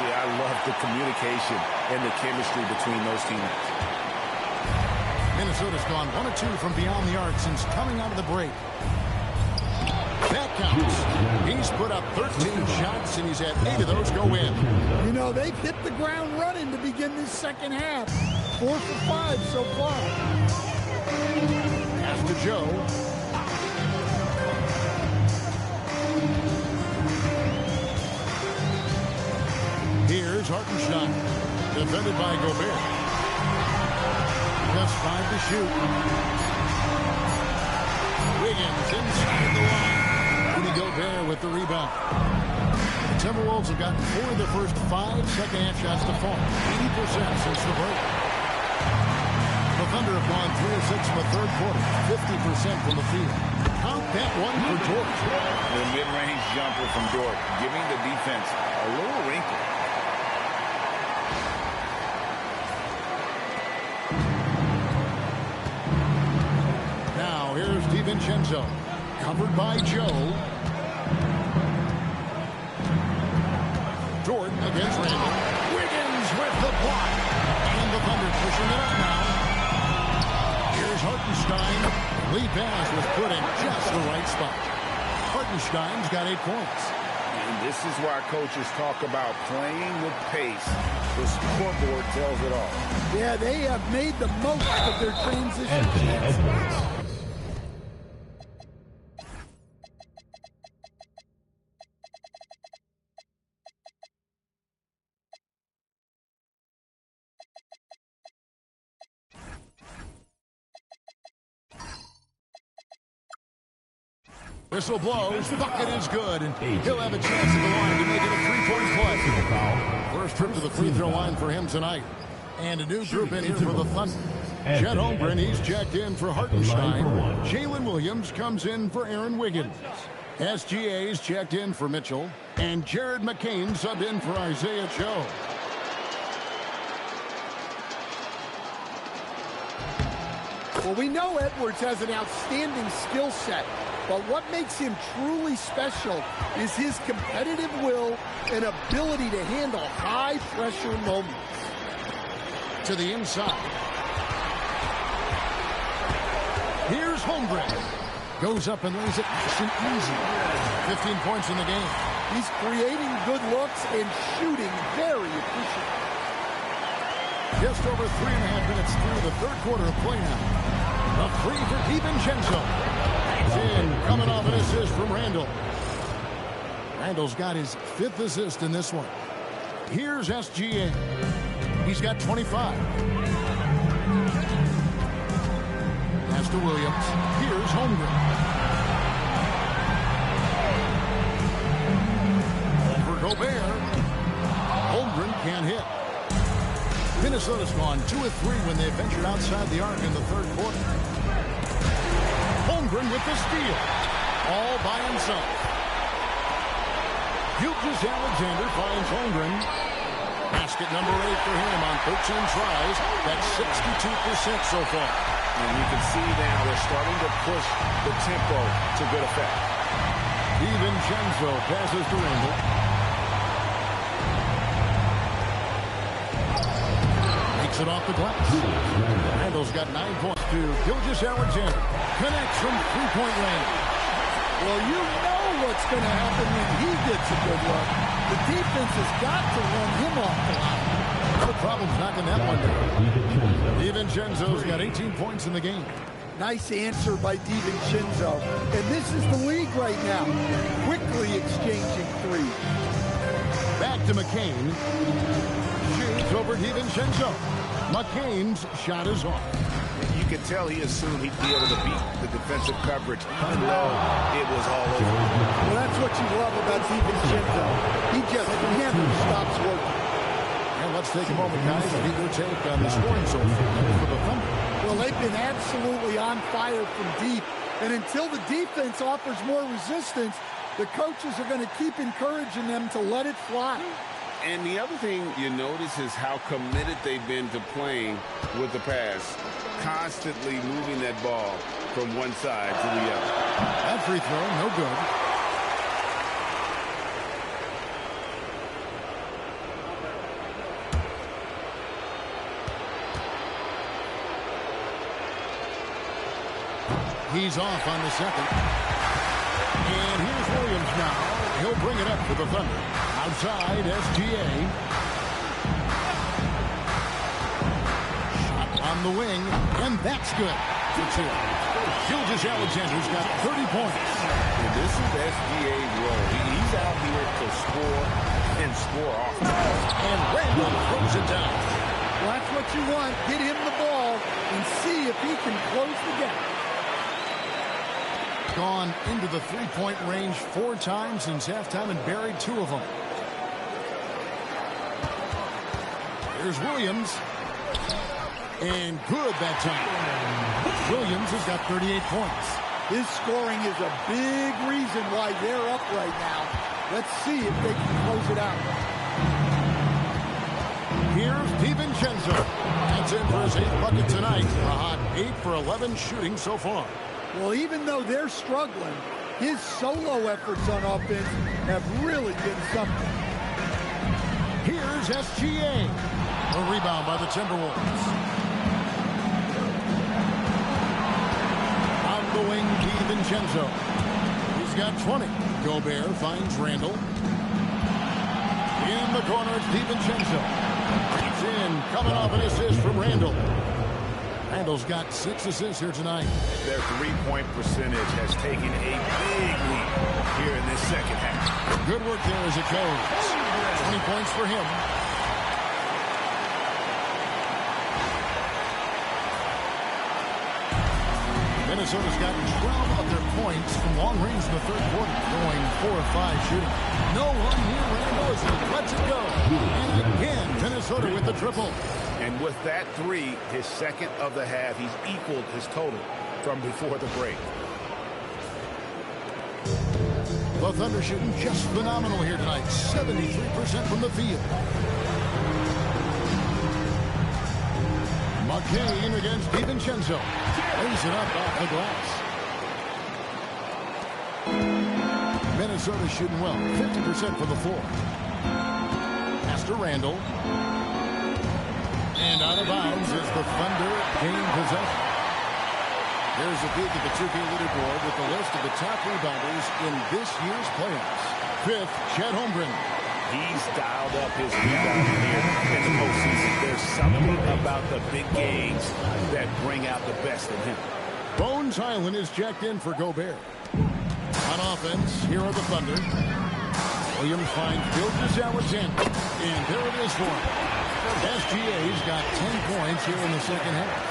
Yeah, I love the communication and the chemistry between those teammates. Minnesota's gone 1 of 2 from beyond the arc since coming out of the break. That counts. He's put up 13 shots, and he's had 8 of those go in. You know, they've hit the ground running to begin this second half. 4 for 5 so far. Pass to Joe. Here's Hartenstein. Defended by Gobert. Just 5 to shoot. Wiggins inside the line. Rudy Gobert with the rebound. The Timberwolves have gotten 4 of the first 5 second-half shots to fall. 80% since the break. The Thunder have gone 3 of 6 in the third quarter. 50% from the field. Count that one for Dort. The mid-range jumper from Dort, giving the defense a little wrinkle. Now here's DiVincenzo. Covered by Joe. Dort against Randall. Wiggins with the block. And the Thunder pushing it up now. Here's Hartenstein. Lee pass was put in just the right spot. Hartenstein's got 8 points. And this is why coaches talk about playing with pace. The scoreboard tells it all. Yeah, they have made the most of their transition. Anthony Edwards. Whistle blows. Bucket is good. And he'll have a chance at the line to make it a 3-point play. First trip to the free throw line for him tonight. And a new group in here for the Thunder. Chet Holmgren, he's checked in for Hartenstein. Jalen Williams comes in for Aaron Wiggins. SGA's checked in for Mitchell. And Jared McCain subbed in for Isaiah Joe. Well, we know Edwards has an outstanding skill set, but what makes him truly special is his competitive will and ability to handle high-pressure moments. To the inside. Here's Holmgren. Goes up and lays it nice and easy. 15 points in the game. He's creating good looks and shooting very efficient. Just over 3.5 minutes through the third quarter of play now. A free for DiVincenzo. Coming off an assist from Randall. Randall's got his 5th assist in this one. Here's SGA. He's got 25. Pass to Williams. Here's Holmgren. Over Gobert. Holmgren can't hit. Minnesota's gone 2 of 3 when they ventured outside the arc in the third quarter. Holmgren with the steal. All by himself. Gilgeous-Alexander finds Holmgren. Basket number 8 for him on 13 tries. That's 62% so far. And you can see now they're starting to push the tempo to good effect. DiVincenzo passes to Randall. Makes it off the glass. Randall's got 9 points to Gilgeous-Alexander. Connects from 3-point range. Well, you know what's going to happen when he gets a good look. The defense has got to run him off the line. No problems knocking that one down. DiVincenzo's got 18 points in the game. Nice answer by DiVincenzo. And this is the league right now. Quickly exchanging threes. Back to McCain. Shoots over DiVincenzo. McCain's shot is off. You could tell he assumed he'd be able to beat the defensive coverage. Even though it was all over. Well, that's what you love about DiVincenzo. He just never stops working. And let's take a moment, guys, to get your take on the scoring so far for the Thunder. Well, they've been absolutely on fire from deep. And until the defense offers more resistance, the coaches are going to keep encouraging them to let it fly. And the other thing you notice is how committed they've been to playing with the pass, constantly moving that ball from one side to the other. That free throw, no good. He's off on the second. And here's Williams now. He'll bring it up for the Thunder. Outside, SGA. Shot on the wing, and that's good. It's in. Gilgeous Alexander's got 30 points. And this is SGA's role. He's out here to score and score off. And Randall throws it down. Well, that's what you want. Get him the ball and see if he can close the gap. Gone into the three-point range 4 times since halftime and buried 2 of them. Here's Williams. And good that time. Williams has got 38 points. His scoring is a big reason why they're up right now. Let's see if they can close it out. Here's DiVincenzo. That's in for his 8th bucket tonight. A hot 8 for 11 shooting so far. Well, even though they're struggling, his solo efforts on offense have really been something. Here's SGA. A rebound by the Timberwolves. On the wing, DiVincenzo. He's got 20. Gobert finds Randall. In the corner, it's DiVincenzo. He's in, coming off an assist from Randall. Randall's got 6 assists here tonight. Their three-point percentage has taken a big leap here in this second half. Good work there as it goes. 20 points for him. Minnesota's got 12 of their points from long range in the third quarter, going 4 of 5 shooting. No one near Randall as he lets it go. And again, Minnesota with the triple. And with that 3, his second of the half, he's equaled his total from before the break. The Thunder shooting just phenomenal here tonight. 73% from the field. McCain against DiVincenzo. Lays it up off the glass. Minnesota shooting well. 50% from the floor. Pass to Randall. And out of bounds as the Thunder gain possession. There's a peek at the 2K leaderboard with the list of the top rebounders in this year's playoffs. 5th, Chet Holmgren. He's dialed up his rebounding here in the postseason. There's something about the big games that bring out the best in him. Bones Highland is checked in for Gobert. On offense, here are the Thunder. Williams finds Gilgeous Alexander. And there it is for him. SGA's got 10 points here in the second half.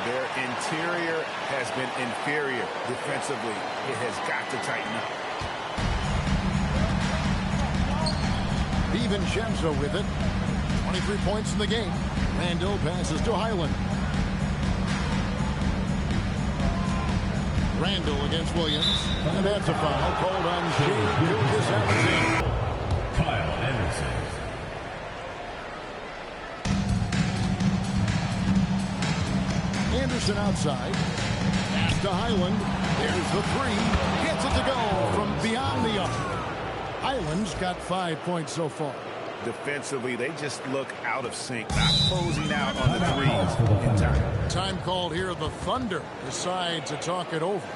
Their interior has been inferior defensively. It has got to tighten up. DiVincenzo with it. 23 points in the game. Randall passes to Highland. Randall against Williams. And that's a foul called on Gilgeous Alexander. Kyle Anderson. Anderson outside. Pass to Highland. There's the 3. Gets it to go from beyond the arc. Highland's got 5 points so far. Defensively, they just look out of sync, not closing out on the threes in time. Time called here. The Thunder decide to talk it over.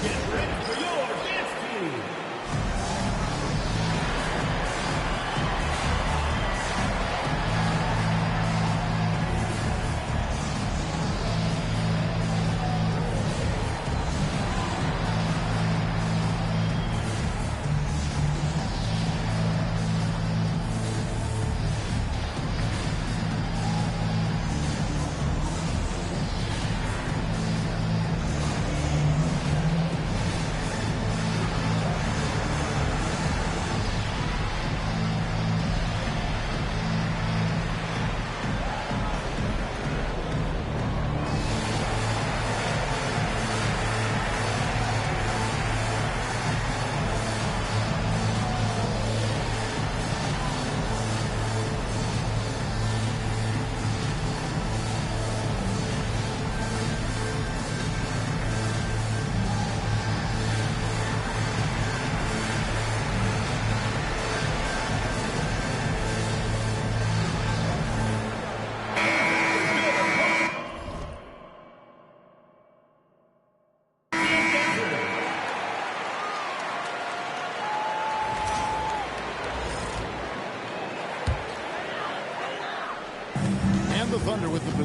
Get ready for your dance team.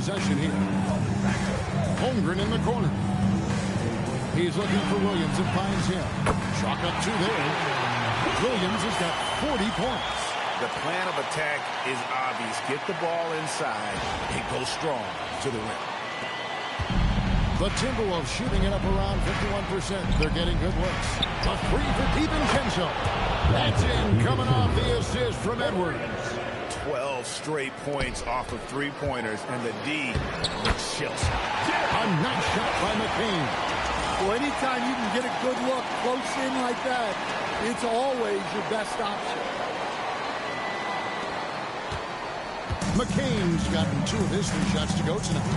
possession here. Holmgren in the corner. He's looking for Williams and finds him. Chalk up two there. Williams has got 40 points. The plan of attack is obvious. Get the ball inside and go strong to the rim. The Timberwolves shooting it up around 51%. They're getting good looks. A three for DiVincenzo. That's in, coming off the assist from Edwards. 12 straight points off of three-pointers, and the D looks chill. A nice shot by McCain. Well, anytime you can get a good look close in like that, it's always your best option. McCain's gotten 2 of his 3 shots to go tonight.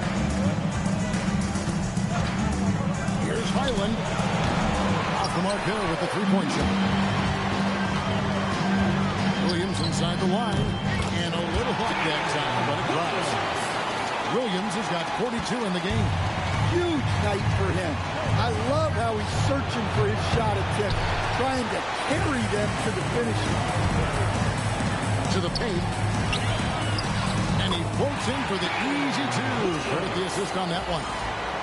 Here's Highland. Off the mark there with the three-point shot. Williams inside the line. And a little hot that time, but it drops. Williams has got 42 in the game. Huge night for him. I love how he's searching for his shot attempt, trying to carry them to the finish line. To the paint. And he floats in for the easy 2. Credit the assist on that one.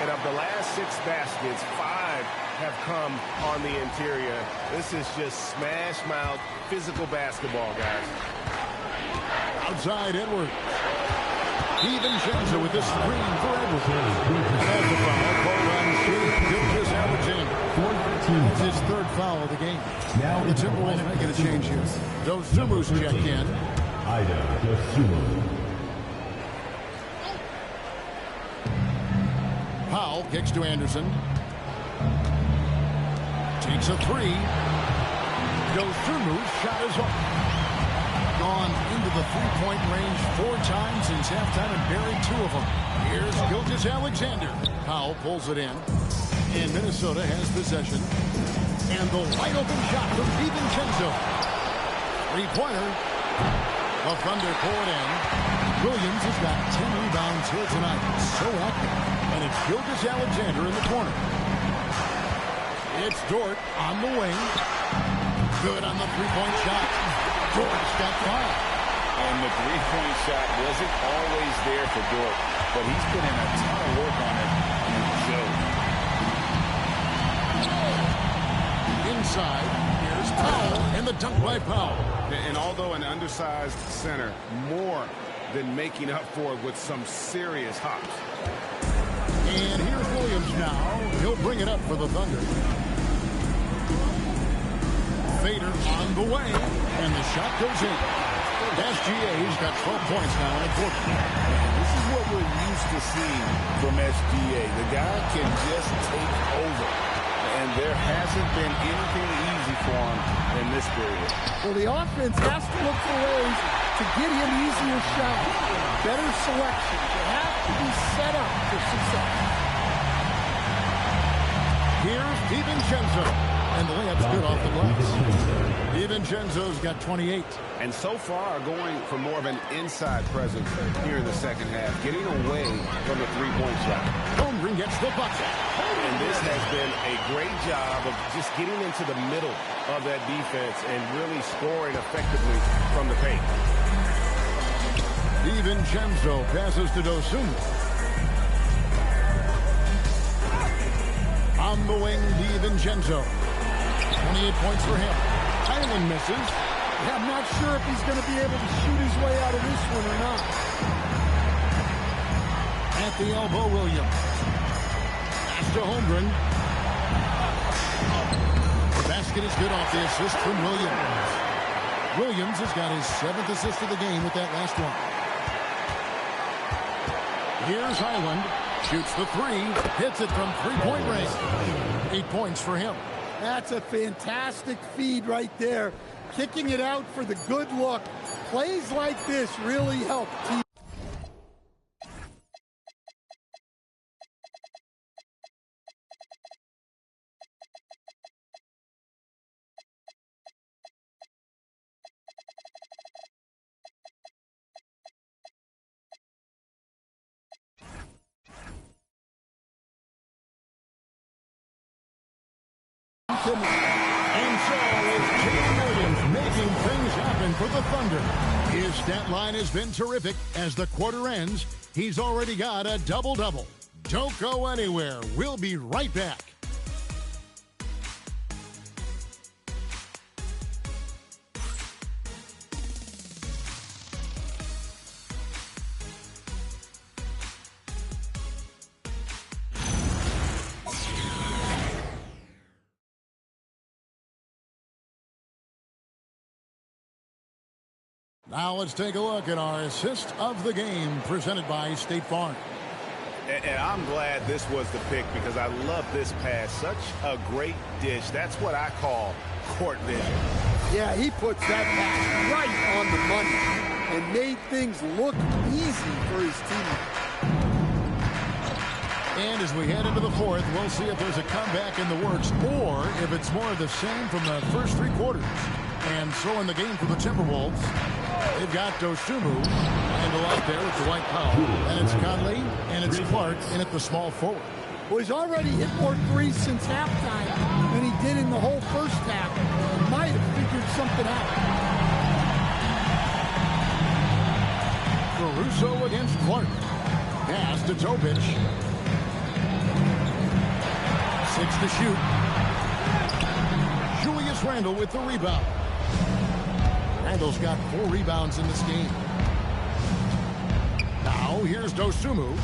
And of the last 6 baskets, 5 have come on the interior. This is just smash-mouth physical basketball, guys. Outside Edwards. DiVincenzo with the screen for Edwards. That's a foul called on Gilgeous Alexander. It's his 3rd foul of the game. Now the Timberwolves making a change here. Dosumu's checked in. Ida Dosumu. Powell kicks to Anderson. Takes a 3. Dosumu's shot is up. Gone into the three-point range 4 times since halftime and buried 2 of them. Here's Gilgeous Alexander. Powell pulls it in. And Minnesota has possession. And the wide open shot from DiVincenzo. 3-pointer. The Thunder pull it in. Williams has got 10 rebounds here tonight. So active. And it's Gilgeous Alexander in the corner. It's Dort on the wing. Good on the three-point shot. Dort's got 5. And the three-point shot wasn't always there for Dort, but he's put in a ton of work on it, and it showed. Inside, here's Powell, and the dunk by Powell. And although an undersized center, more than making up for it with some serious hops. And here's Williams now. He'll bring it up for the Thunder. Fader on the way, and the shot goes in. SGA's got 12 points now in the quarter. This is what we're used to seeing from SGA. The guy can just take over, and there hasn't been anything easy for him in this period. Well, the offense has to look for ways to get him easier shots, better selection. They have to be set up for success. Here's DiVincenzo. And the layup's good off the glass. DiVincenzo's got 28. And so far going for more of an inside presence here in the second half, getting away from the three-point shot. Holmgren gets the bucket. And this has been a great job of just getting into the middle of that defense and really scoring effectively from the paint. DiVincenzo passes to Dosunmu. On the wing, DiVincenzo. 28 points for him. Highland misses. Yeah, I'm not sure if he's going to be able to shoot his way out of this one or not. At the elbow, Williams. Pass to Holmgren. The basket is good off the assist from Williams. Williams has got his 7th assist of the game with that last one. Here's Highland. Shoots the 3. Hits it from three-point range. 8 points for him. That's a fantastic feed right there. Kicking it out for the good look. Plays like this really help teams. And so it's King Williams making things happen for the Thunder. His stat line has been terrific as the quarter ends He's already got a double-double. Don't go anywhere. We'll be right back. Now let's take a look at our assist of the game presented by State Farm. And I'm glad this was the pick because I love this pass. Such a great dish. That's what I call court vision. Yeah, he puts that pass right on the money and made things look easy for his team. And as we head into the fourth, we'll see if there's a comeback in the works or if it's more of the same from the first three quarters. And so in the game for the Timberwolves, they've got Dosunmu handle out there with Dwight Powell. And it's Conley and it's Clark in at the small forward. Well, he's already hit more threes since halftime than he did in the whole first half. He might have figured something out. Caruso against Clark. Pass to Tobic. 6 to shoot. Julius Randle with the rebound. Randle's got 4 rebounds in this game. Now here's Dosunmu.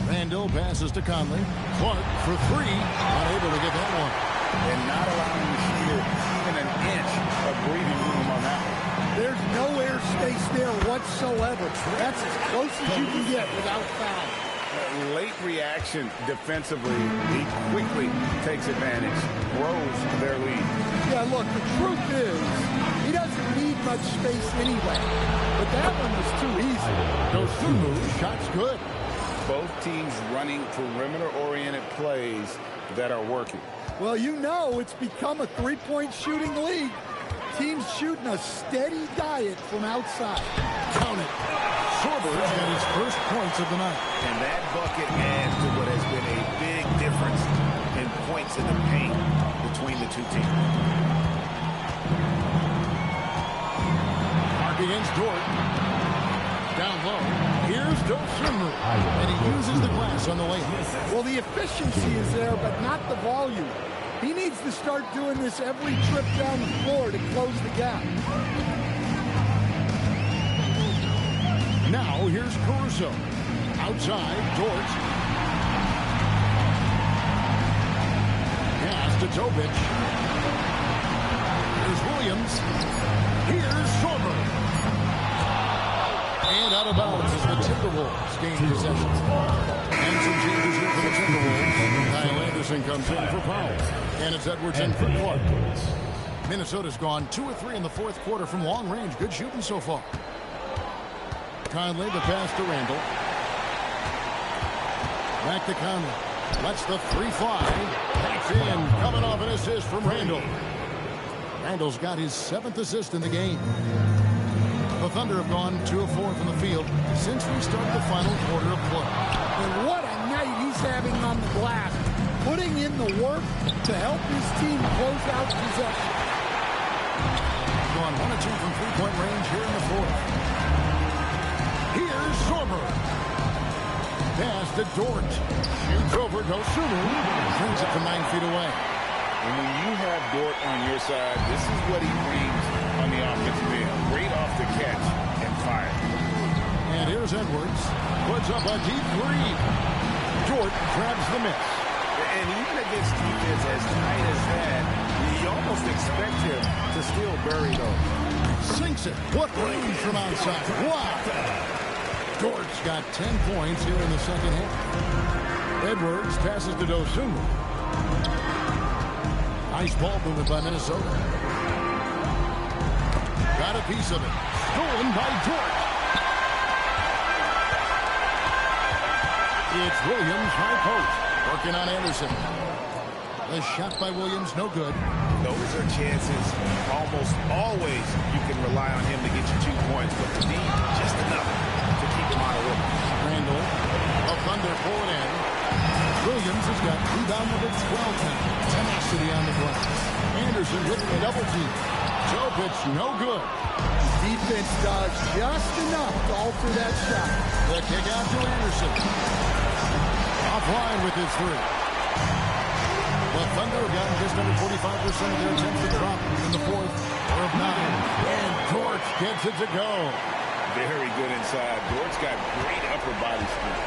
Randle passes to Conley. Clark for 3. Unable to get that one. And not allowing the shooter even an inch of breathing room on that one. There's no air space there whatsoever. That's as close as you can get without foul. Late reaction defensively. He quickly takes advantage, grows their lead. Yeah, look, the truth is, he doesn't need much space anyway. But that one was too easy. Dosunmu, shot's good. Both teams running perimeter-oriented plays that are working. Well, you know it's become a three-point shooting league. Teams shooting a steady diet from outside. Count it. Sorber's got his first points of the night. And that bucket adds to what has been a big difference in points in the paint between the two teams. Mark against Dort. Down low. Here's Dosunmu. And he uses the glass on the way. Well, the efficiency is there, but not the volume. He needs to start doing this every trip down the floor to close the gap. Now here's Caruso. Outside, Dort. Pass to Tobic. Here's Williams. Here's Sorber. And out of bounds as the Timberwolves gain possession. And some changes here for the Timberwolves. Kyle Anderson comes in for Powell. And it's Edwards in for Clark. Minnesota's gone 2 of 3 in the fourth quarter from long range. Good shooting so far. Conley, the pass to Randle. Back to Conley. Lets the 3 fly. That's in. Coming off an assist from Randle. Randle's got his 7th assist in the game. The Thunder have gone 2 of 4 from the field since we started the final quarter of play. And what a night he's having on the glass. Putting in the work to help his team close out possession. He's gone 1 of 2 from 3-point range here in the fourth. Here's Sorber. Pass to Dort. Shoots over Dosunmu. Brings it from 9 feet away. And when you have Dort on your side, this is what he brings on the offensive end. Great off the catch and fire. And here's Edwards. Puts up a deep 3. Dort grabs the miss. And even against defense as tight as that, you almost expect him to still bury those. Sinks it. What range from outside. Wow. Dort's got 10 points here in the second half. Edwards passes to Dosunmu. Nice ball movement by Minnesota. Got a piece of it. Stolen by Dort. It's Williams high post. Working on Anderson. The shot by Williams, no good. Those are chances almost always you can rely on him to get you 2 points, but the need just enough to keep him out of rhythm. Randle, a Thunder pull it in. Williams has got got rebound number 12 now. Tenacity on the glass. Anderson with the double team. Jokic, no good. Defense does just enough to alter that shot. The kick out to Anderson. Offline with his three. The Thunder have gotten just under 45% of their attempts to drop in the fourth of 9. And Dortch gets it to go. Very good inside. Dortch got great upper body speed.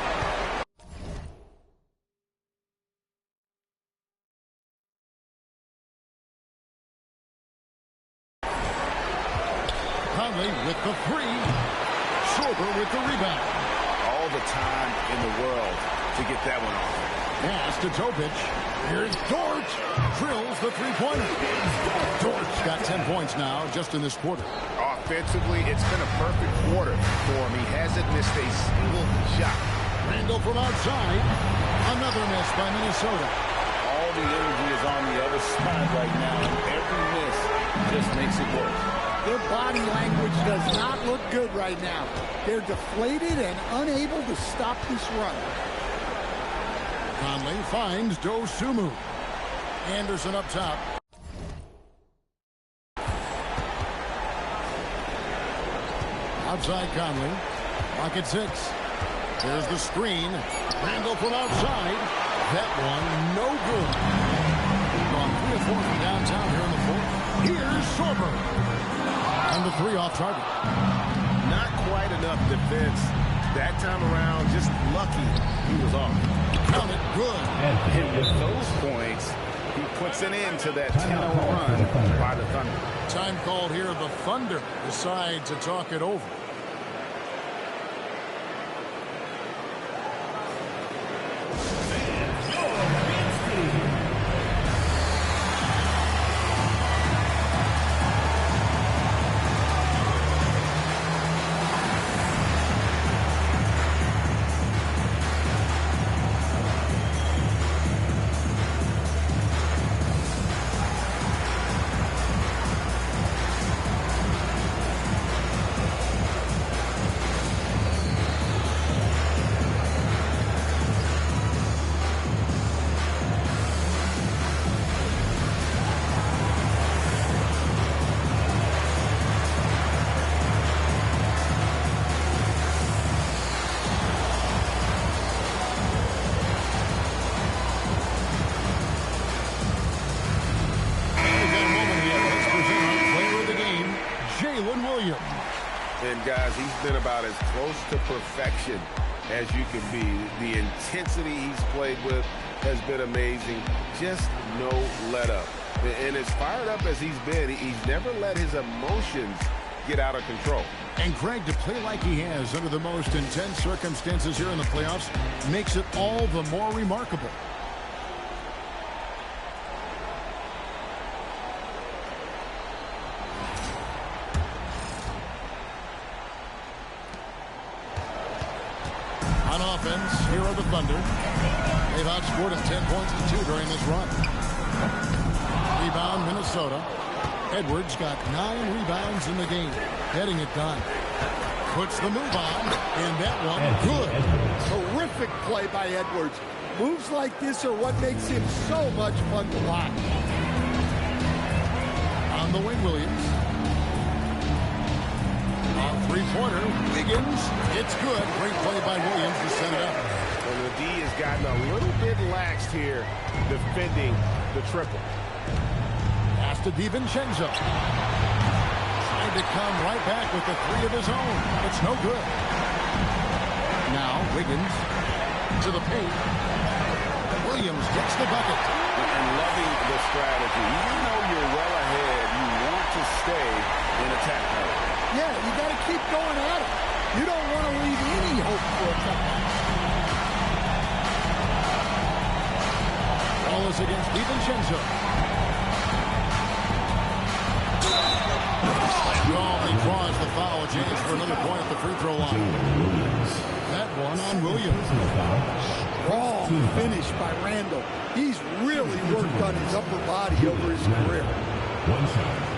Conley with the three. Sorber with the rebound. All the time in the world to get that one off. Pass to Jokic. Here's Dortch. Drills the three-pointer. Dortch got 10 points now just in this quarter. Offensively, it's been a perfect quarter for him. He hasn't missed a single shot. Randall from outside. Another miss by Minnesota. All the energy is on the other side right now, and every miss just makes it worse. Their body language does not look good right now. They're deflated and unable to stop this run. Conley finds Dosunmu. Anderson up top. Outside Conley. Lock at 6. There's the screen. Randall from outside. That one no good. Gone 3 or 4 from downtown here in the fourth. Here's Sorber. And the three off target. Not quite enough defense that time around. Just lucky he was off. Count it good. And with those points, he puts an end to that 10-0 run by the Thunder. Time called here. The Thunder decide to talk it over. And guys, he's been about as close to perfection as you can be. The intensity he's played with has been amazing. Just no let up. And as fired up as he's been, he's never let his emotions get out of control. And Greg, to play like he has under the most intense circumstances here in the playoffs makes it all the more remarkable. On offense, here are the Thunder. They've outscored him 10 points to 2 during this run. Rebound, Minnesota. Edwards got 9 rebounds in the game, getting it done. Puts the move on, and that one good. Terrific play by Edwards. Moves like this are what makes him so much fun to watch. On the wing, Williams. On three-pointer, Wiggins. It's good. Great play by Williams to set it up. And the D has gotten a little bit laxed here defending the triple. Pass to DiVincenzo. Trying to come right back with the three of his own. It's no good. Now Wiggins to the paint. Williams gets the bucket. And loving the strategy. Even though you're well ahead, you want to stay in attack mode. Yeah, you got to keep going at it. You don't want to leave any hope for a comeback. Wallace against DiVincenzo. He draws the foul, chance for another point at the free throw line. That one on Williams. Strong finish by Randall. He's really worked on his upper body over his career. One shot.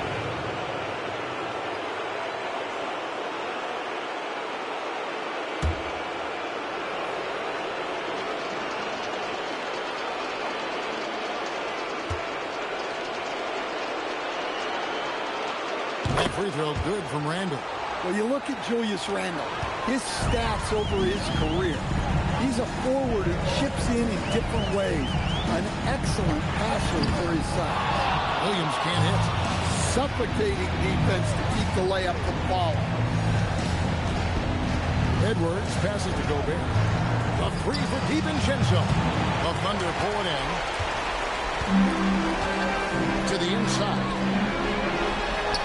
That free throw good from Randle. Well, you look at Julius Randle, his stats over his career. He's a forward who chips in different ways. An excellent passer for his size. Williams can't hit. Suffocating defense to keep the layup from falling. Edwards passes to Gobert. A three for DiVincenzo. The Thunder pull it in. To the inside.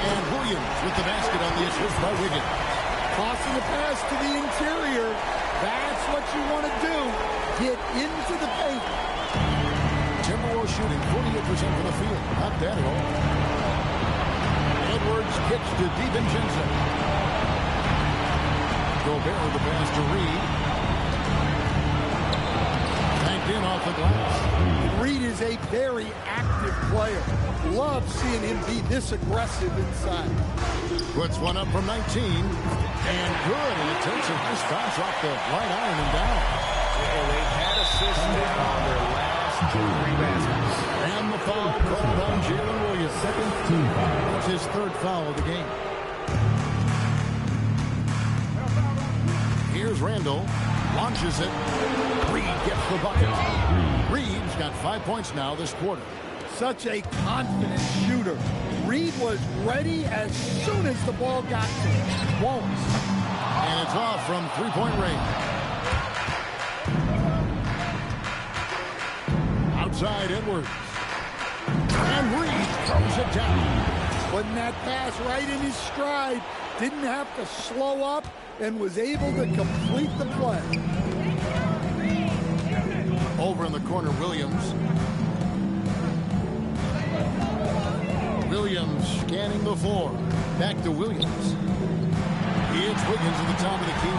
And Williams with the basket on the assist by Wiggins. Tossing the pass to the interior. That's what you want to do. Get into the paint. Timberwolves shooting 48% from the field. Not bad at all. Edwards kicks to DiVincenzo. Gobert with the pass to Reed. Banked in off the glass. Reed is a very active player. Love seeing him be this aggressive inside. Puts one up from 19. And good. And it takes a nice bounce off the right iron and down. And they've had assists now on their last 3 baskets. And the foul called on Jalen Williams. Second team foul. That's his 3rd foul of the game. Here's Randle. Launches it. Reed gets the bucket. Reed's got 5 points now this quarter. Such a confident shooter. Reed was ready as soon as the ball got to him. Won't. And it's off from 3-point range. Outside Edwards. And Reed throws it down. Putting that pass right in his stride. Didn't have to slow up and was able to complete the play. Over in the corner, Williams. Williams scanning the floor. Back to Williams. It's Wiggins at the top of the key.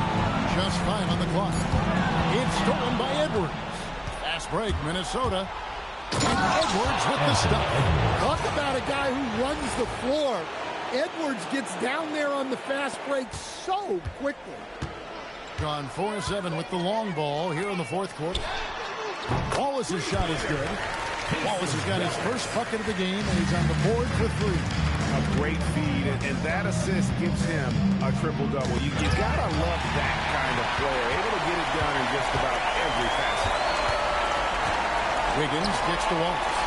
Just 5 on the clock. It's stolen by Edwards. Fast break, Minnesota. And Edwards with the stop. Talk about a guy who runs the floor. Edwards gets down there on the fast break so quickly. Gone 4-7 with the long ball here in the 4th quarter. Wallace's shot is good. Wallace has got his first bucket of the game, and he's on the board for 3. A great feed, and that assist gives him a triple-double. You got to love that kind of player, able to get it done in just about every facet. Wiggins gets the Wallace.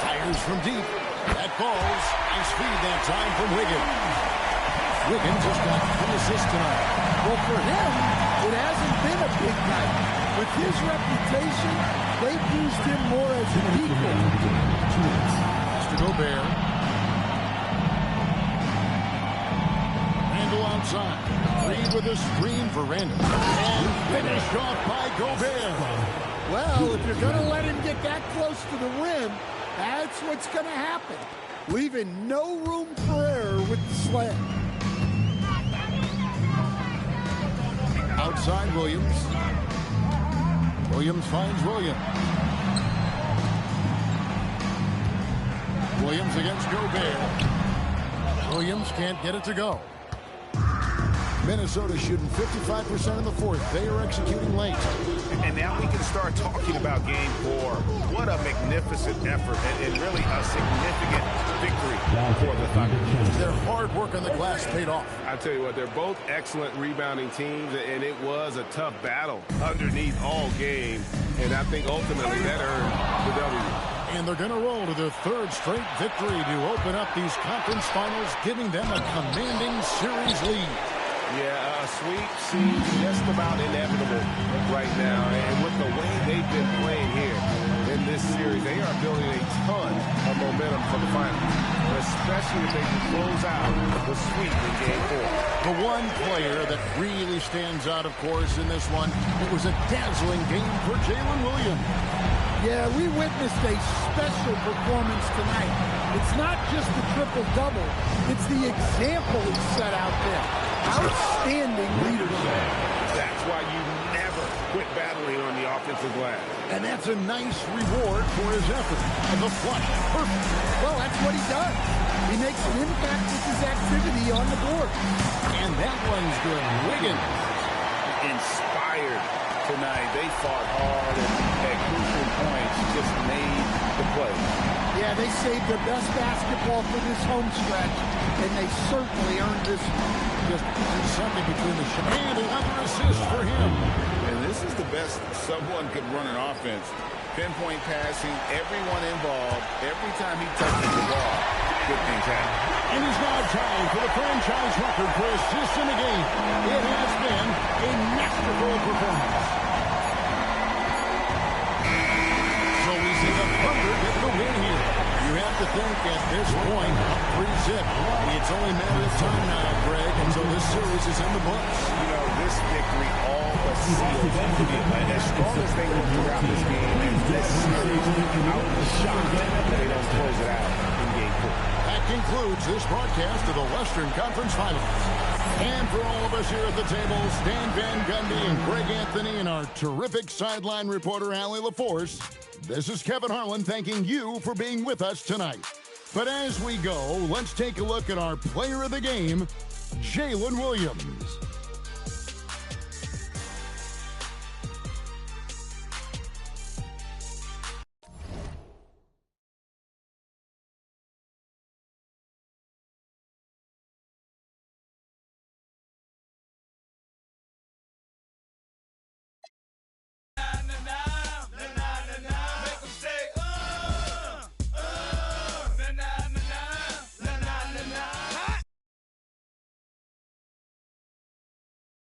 Fires from deep. That falls. Nice feed that time from Wiggins. Wiggins has got 3 assists tonight. Well, for him, it hasn't been a big night. With his reputation, they've used him more as an equal. To Gobert. Randle outside. Reed with a screen for Randle. And finished off by Gobert. Well, if you're going to let him get that close to the rim, that's what's going to happen. Leaving no room for error with the slam. Outside Williams. Williams finds Williams. Williams against Gobert. Williams can't get it to go. Minnesota shooting 55% in the 4th. They are executing late. And now we can start talking about Game 4. What a magnificent effort and really a significant victory for the Thunder. Their hard work on the glass paid off. I tell you what, they're both excellent rebounding teams, and it was a tough battle underneath all game. And I think ultimately that earned the W. And they're going to roll to their 3rd straight victory to open up these conference finals, giving them a commanding series lead. Yeah, a sweep seems just about inevitable right now. And with the way they've been playing here in this series, they are building a ton of momentum for the finals, especially if they can close out the sweep in Game 4. The one player that really stands out, of course, in this one, it was a dazzling game for Jalen Williams. Yeah, we witnessed a special performance tonight. It's not just the triple-double. It's the example he set out there. Outstanding leadership. That's why you never quit battling on the offensive glass. And that's a nice reward for his effort. And the flush, perfect. Well, that's what he does. He makes an impact with his activity on the board. And that one's good. Wiggins. Inspired tonight. They fought hard and at crucial points just made the play. Yeah, Yeah, they saved their best basketball for this home stretch, and they certainly earned this. Just 2 seconds between the shot. And another assist for him. And this is the best someone could run an offense. Pinpoint passing, everyone involved. Every time he touches the ball, good things happen. And he's now tied for the franchise record for assists in a game. It has been a masterful performance. So we see the Thunder get the win here. You have to think at this point, up 3-0. It's only a matter of time now, Greg, until this series is in the books. You know, this victory all but sealed the deal. And as strong as they were throughout this game, and this series, out the shot, they don't close it out in game 4. That concludes this broadcast of the Western Conference Finals. And for all of us here at the table, Stan Van Gundy and Greg Anthony and our terrific sideline reporter, Allie LaForce, this is Kevin Harlan thanking you for being with us tonight. But as we go, let's take a look at our player of the game, Jalen Williams.